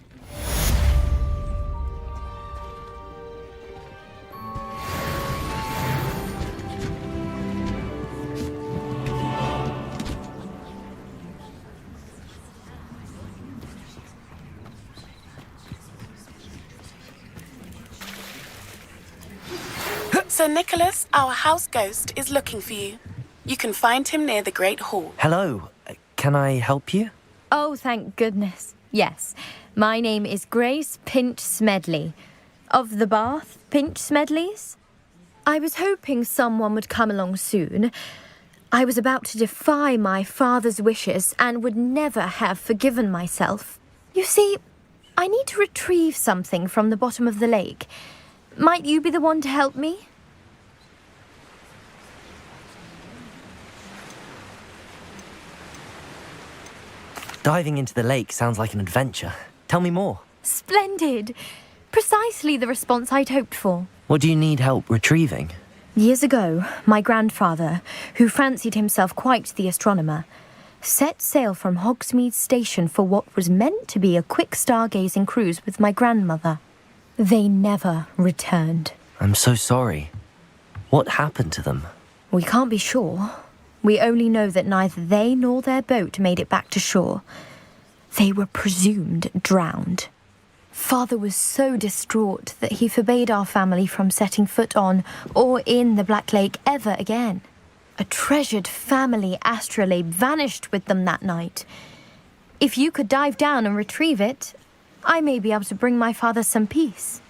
Sir Nicholas, our house ghost, is looking for you. You can find him near the Great Hall. Hello, can I help you? Oh, thank goodness. Yes. My name is Grace Pinch Smedley. Of the Bath Pinch Smedleys. I was hoping someone would come along soon. I was about to defy my father's wishes and would never have forgiven myself. You see, I need to retrieve something from the bottom of the lake. Might you be the one to help me? Diving into the lake sounds like an adventure. Tell me more. Splendid. Precisely the response I'd hoped for. What do you need help retrieving? Years ago, my grandfather, who fancied himself quite the astronomer, set sail from Hogsmeade Station for what was meant to be a quick stargazing cruise with my grandmother. They never returned. I'm so sorry. What happened to them? We can't be sure. We only know that neither they nor their boat made it back to shore. They were presumed drowned. Father was so distraught that he forbade our family from setting foot on or in the Black Lake ever again. A treasured family astrolabe vanished with them that night. If you could dive down and retrieve it, I may be able to bring my father some peace.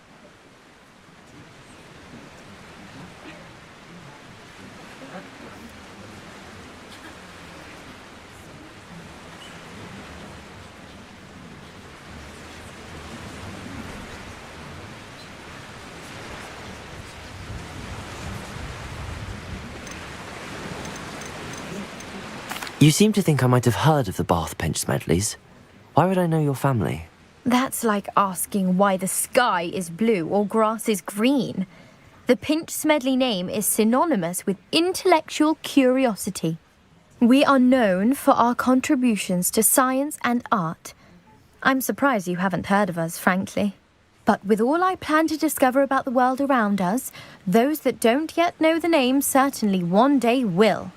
You seem to think I might have heard of the Bath Pinch Smedleys. Why would I know your family? That's like asking why the sky is blue or grass is green. The Pinch Smedley name is synonymous with intellectual curiosity. We are known for our contributions to science and art. I'm surprised you haven't heard of us, frankly. But with all I plan to discover about the world around us, those that don't yet know the name certainly one day will.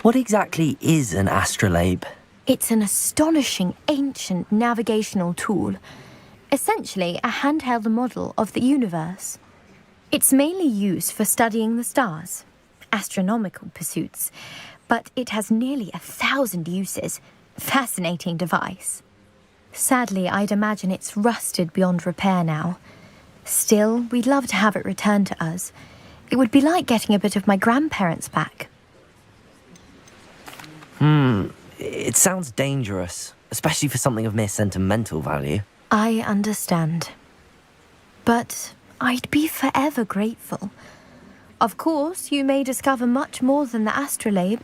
What exactly is an astrolabe? It's an astonishing ancient navigational tool. Essentially a handheld model of the universe. It's mainly used for studying the stars, astronomical pursuits, but it has nearly 1,000 uses. Fascinating device. Sadly, I'd imagine it's rusted beyond repair now. Still, we'd love to have it returned to us. It would be like getting a bit of my grandparents back. It sounds dangerous, especially for something of mere sentimental value. I understand. But I'd be forever grateful. Of course, you may discover much more than the astrolabe.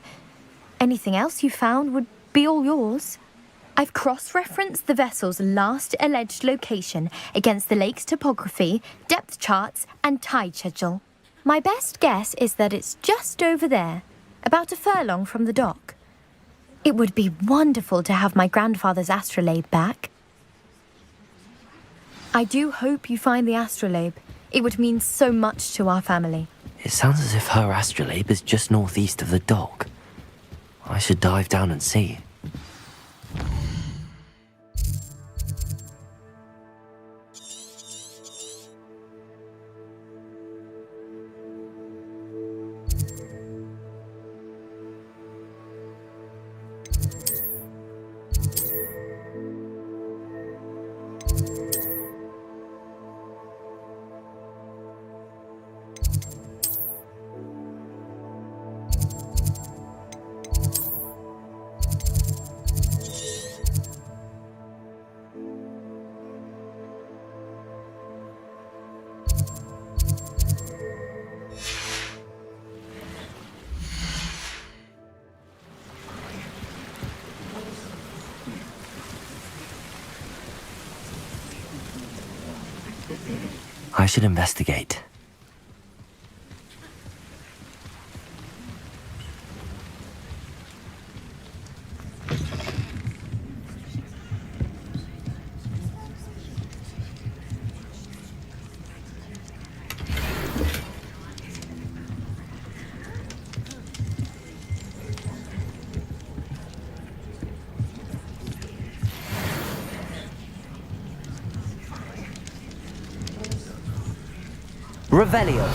Anything else you found would be all yours. I've cross-referenced the vessel's last alleged location against the lake's topography, depth charts, and tide schedule. My best guess is that it's just over there, about a furlong from the dock. It would be wonderful to have my grandfather's astrolabe back. I do hope you find the astrolabe. It would mean so much to our family. It sounds as if her astrolabe is just northeast of the dock. I should dive down and see. I should investigate. Revelio.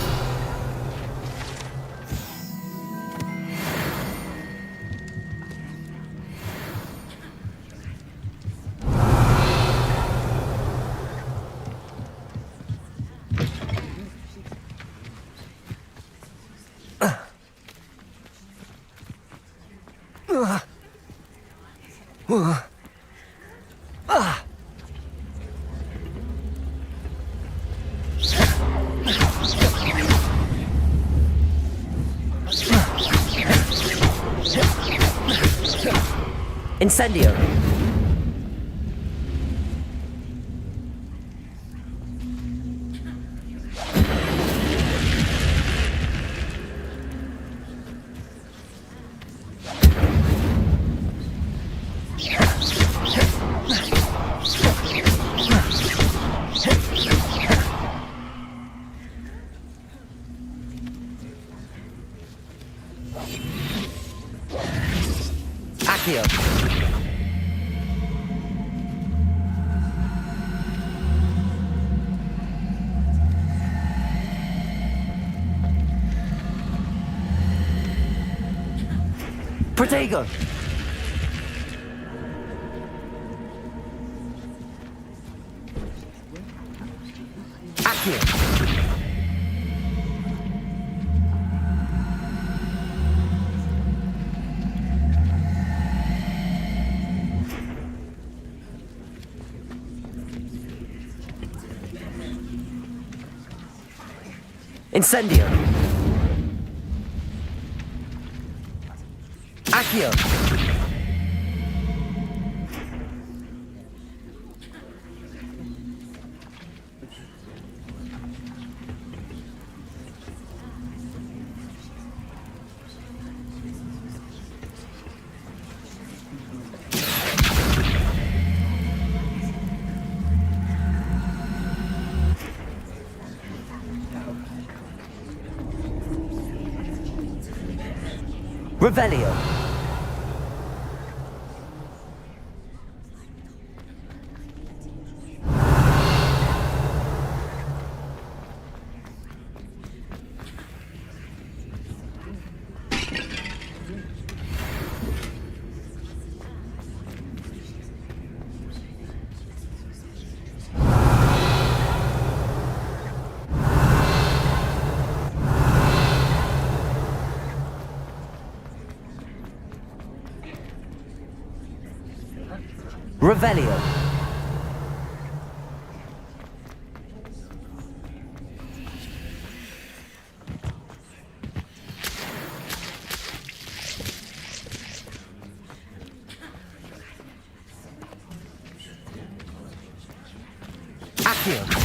Incendio. Accio. Protego. Accio. Incendio. Accio. Revelio. Revelio. Accio.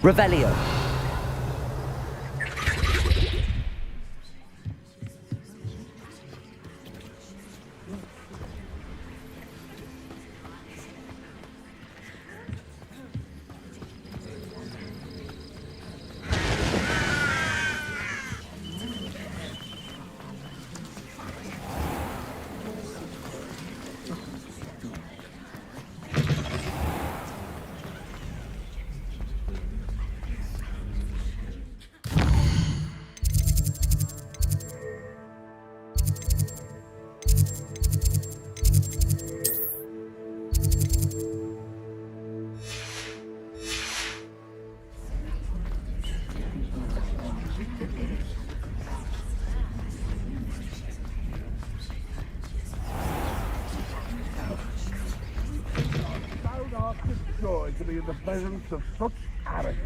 Revelio. Joy to be in the presence of such arrogance.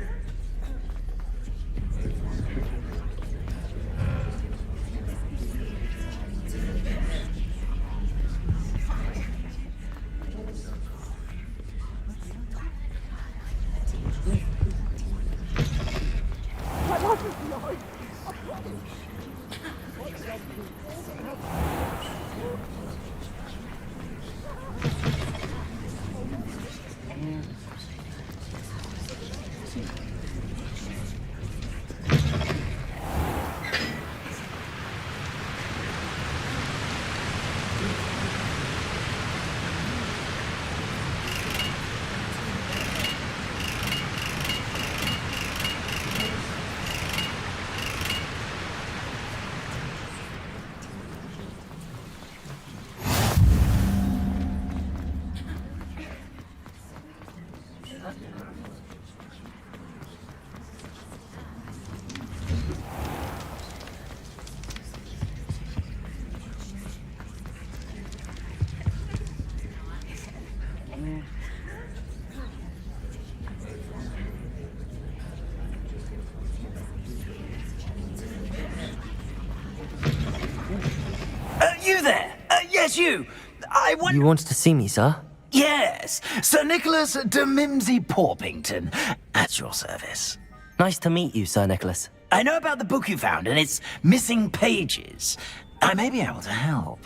You there? Yes, you. I want... You wanted to see me, sir? Yes, Sir Nicholas de Mimsy Porpington, at your service. Nice to meet you, Sir Nicholas. I know about the book you found and its missing pages. I may be able to help.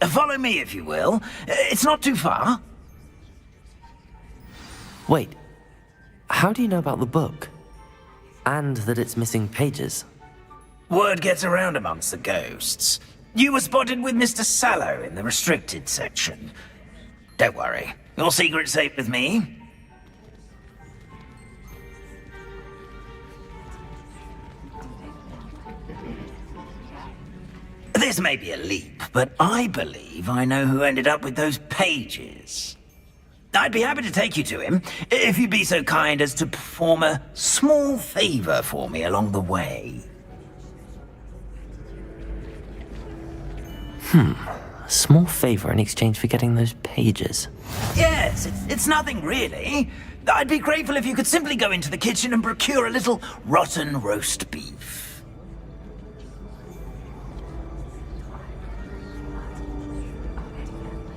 Follow me, if you will. It's not too far. Wait, how do you know about the book? And that it's missing pages? Word gets around amongst the ghosts. You were spotted with Mr. Sallow in the restricted section. Don't worry, your secret's safe with me. This may be a leap, but I believe I know who ended up with those pages. I'd be happy to take you to him, if you'd be so kind as to perform a small favor for me along the way. A small favor in exchange for getting those pages. Yes, it's nothing really. I'd be grateful if you could simply go into the kitchen and procure a little rotten roast beef.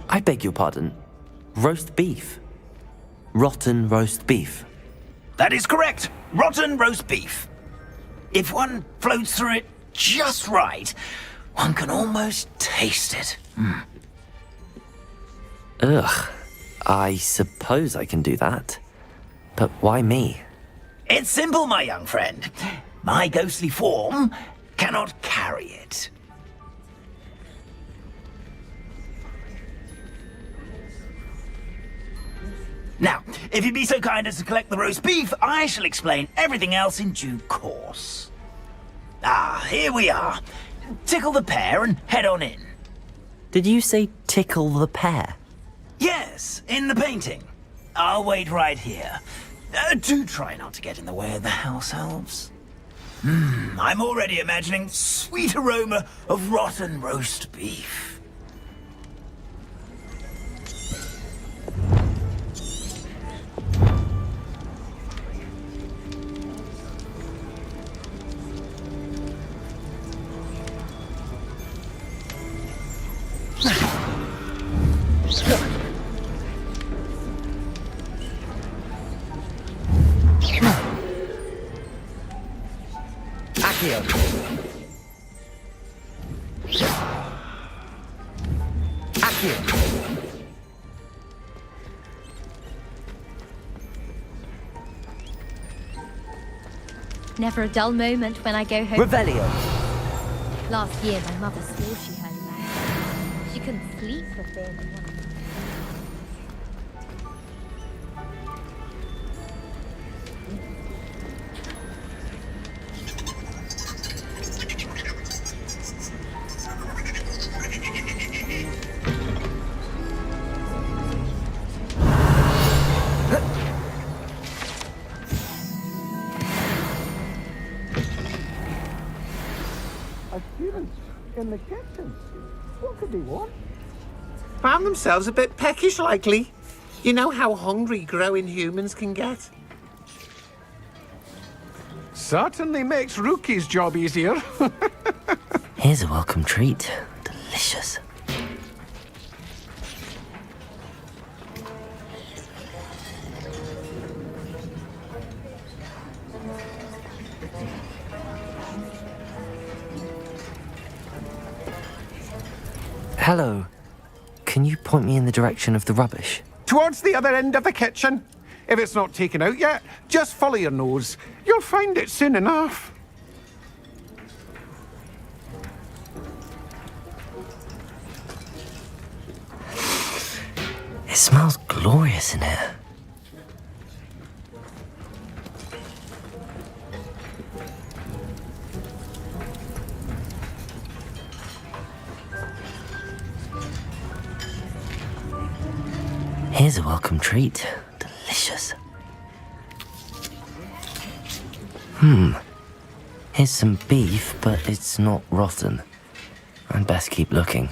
I beg your pardon. Roast beef. Rotten roast beef. That is correct. Rotten roast beef. If one floats through it just right, one can almost taste it. Ugh. I suppose I can do that. But why me? It's simple, my young friend. My ghostly form cannot carry it. Now, if you'd be so kind as to collect the roast beef, I shall explain everything else in due course. Ah, here we are. Tickle the pear and head on in. Did you say tickle the pear? Yes, in the painting. I'll wait right here. Do try not to get in the way of the house elves. I'm already imagining sweet aroma of rotten roast beef. Accio. Accio. Never a dull moment when I go home. Revelio. Last year, my mother swore she heard a man. She couldn't sleep for fear that one of them. Students in the kitchen. What could they want? Found themselves a bit peckish, likely. You know how hungry growing humans can get. Certainly makes Rookie's job easier. Here's a welcome treat. Delicious. Hello. Can you point me in the direction of the rubbish? Towards the other end of the kitchen. If it's not taken out yet, just follow your nose. You'll find it soon enough. It smells glorious in here. Here's a welcome treat. Delicious. Here's some beef, but it's not rotten. I'd best keep looking.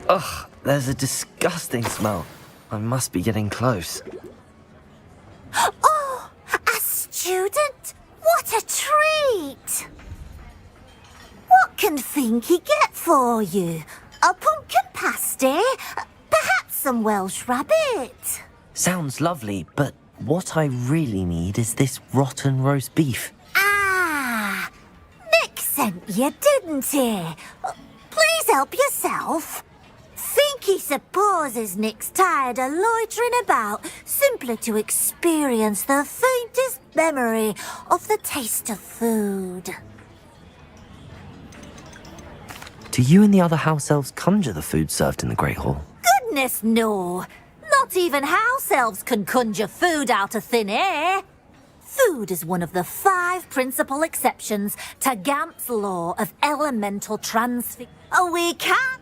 Ugh, there's a disgusting smell. I must be getting close. Oh, a student? What a treat! What can Finky get for you? A pumpkin pasty? Perhaps some Welsh rabbit? Sounds lovely, but what I really need is this rotten roast beef. Ah, Nick sent you, didn't he? Please help yourself. Finky supposes Nick's tired of loitering about simply to experience the faintest memory of the taste of food. Do you and the other house elves conjure the food served in the Great Hall? Goodness, no. Not even house elves can conjure food out of thin air. Food is one of the 5 principal exceptions to Gamp's law of elemental transfer. Oh, we can't.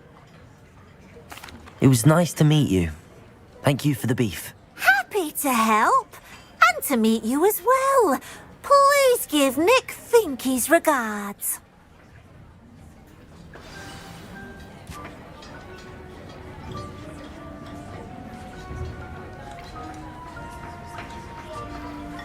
It was nice to meet you. Thank you for the beef. Happy to help. And to meet you as well. Please give Nick Finky's regards.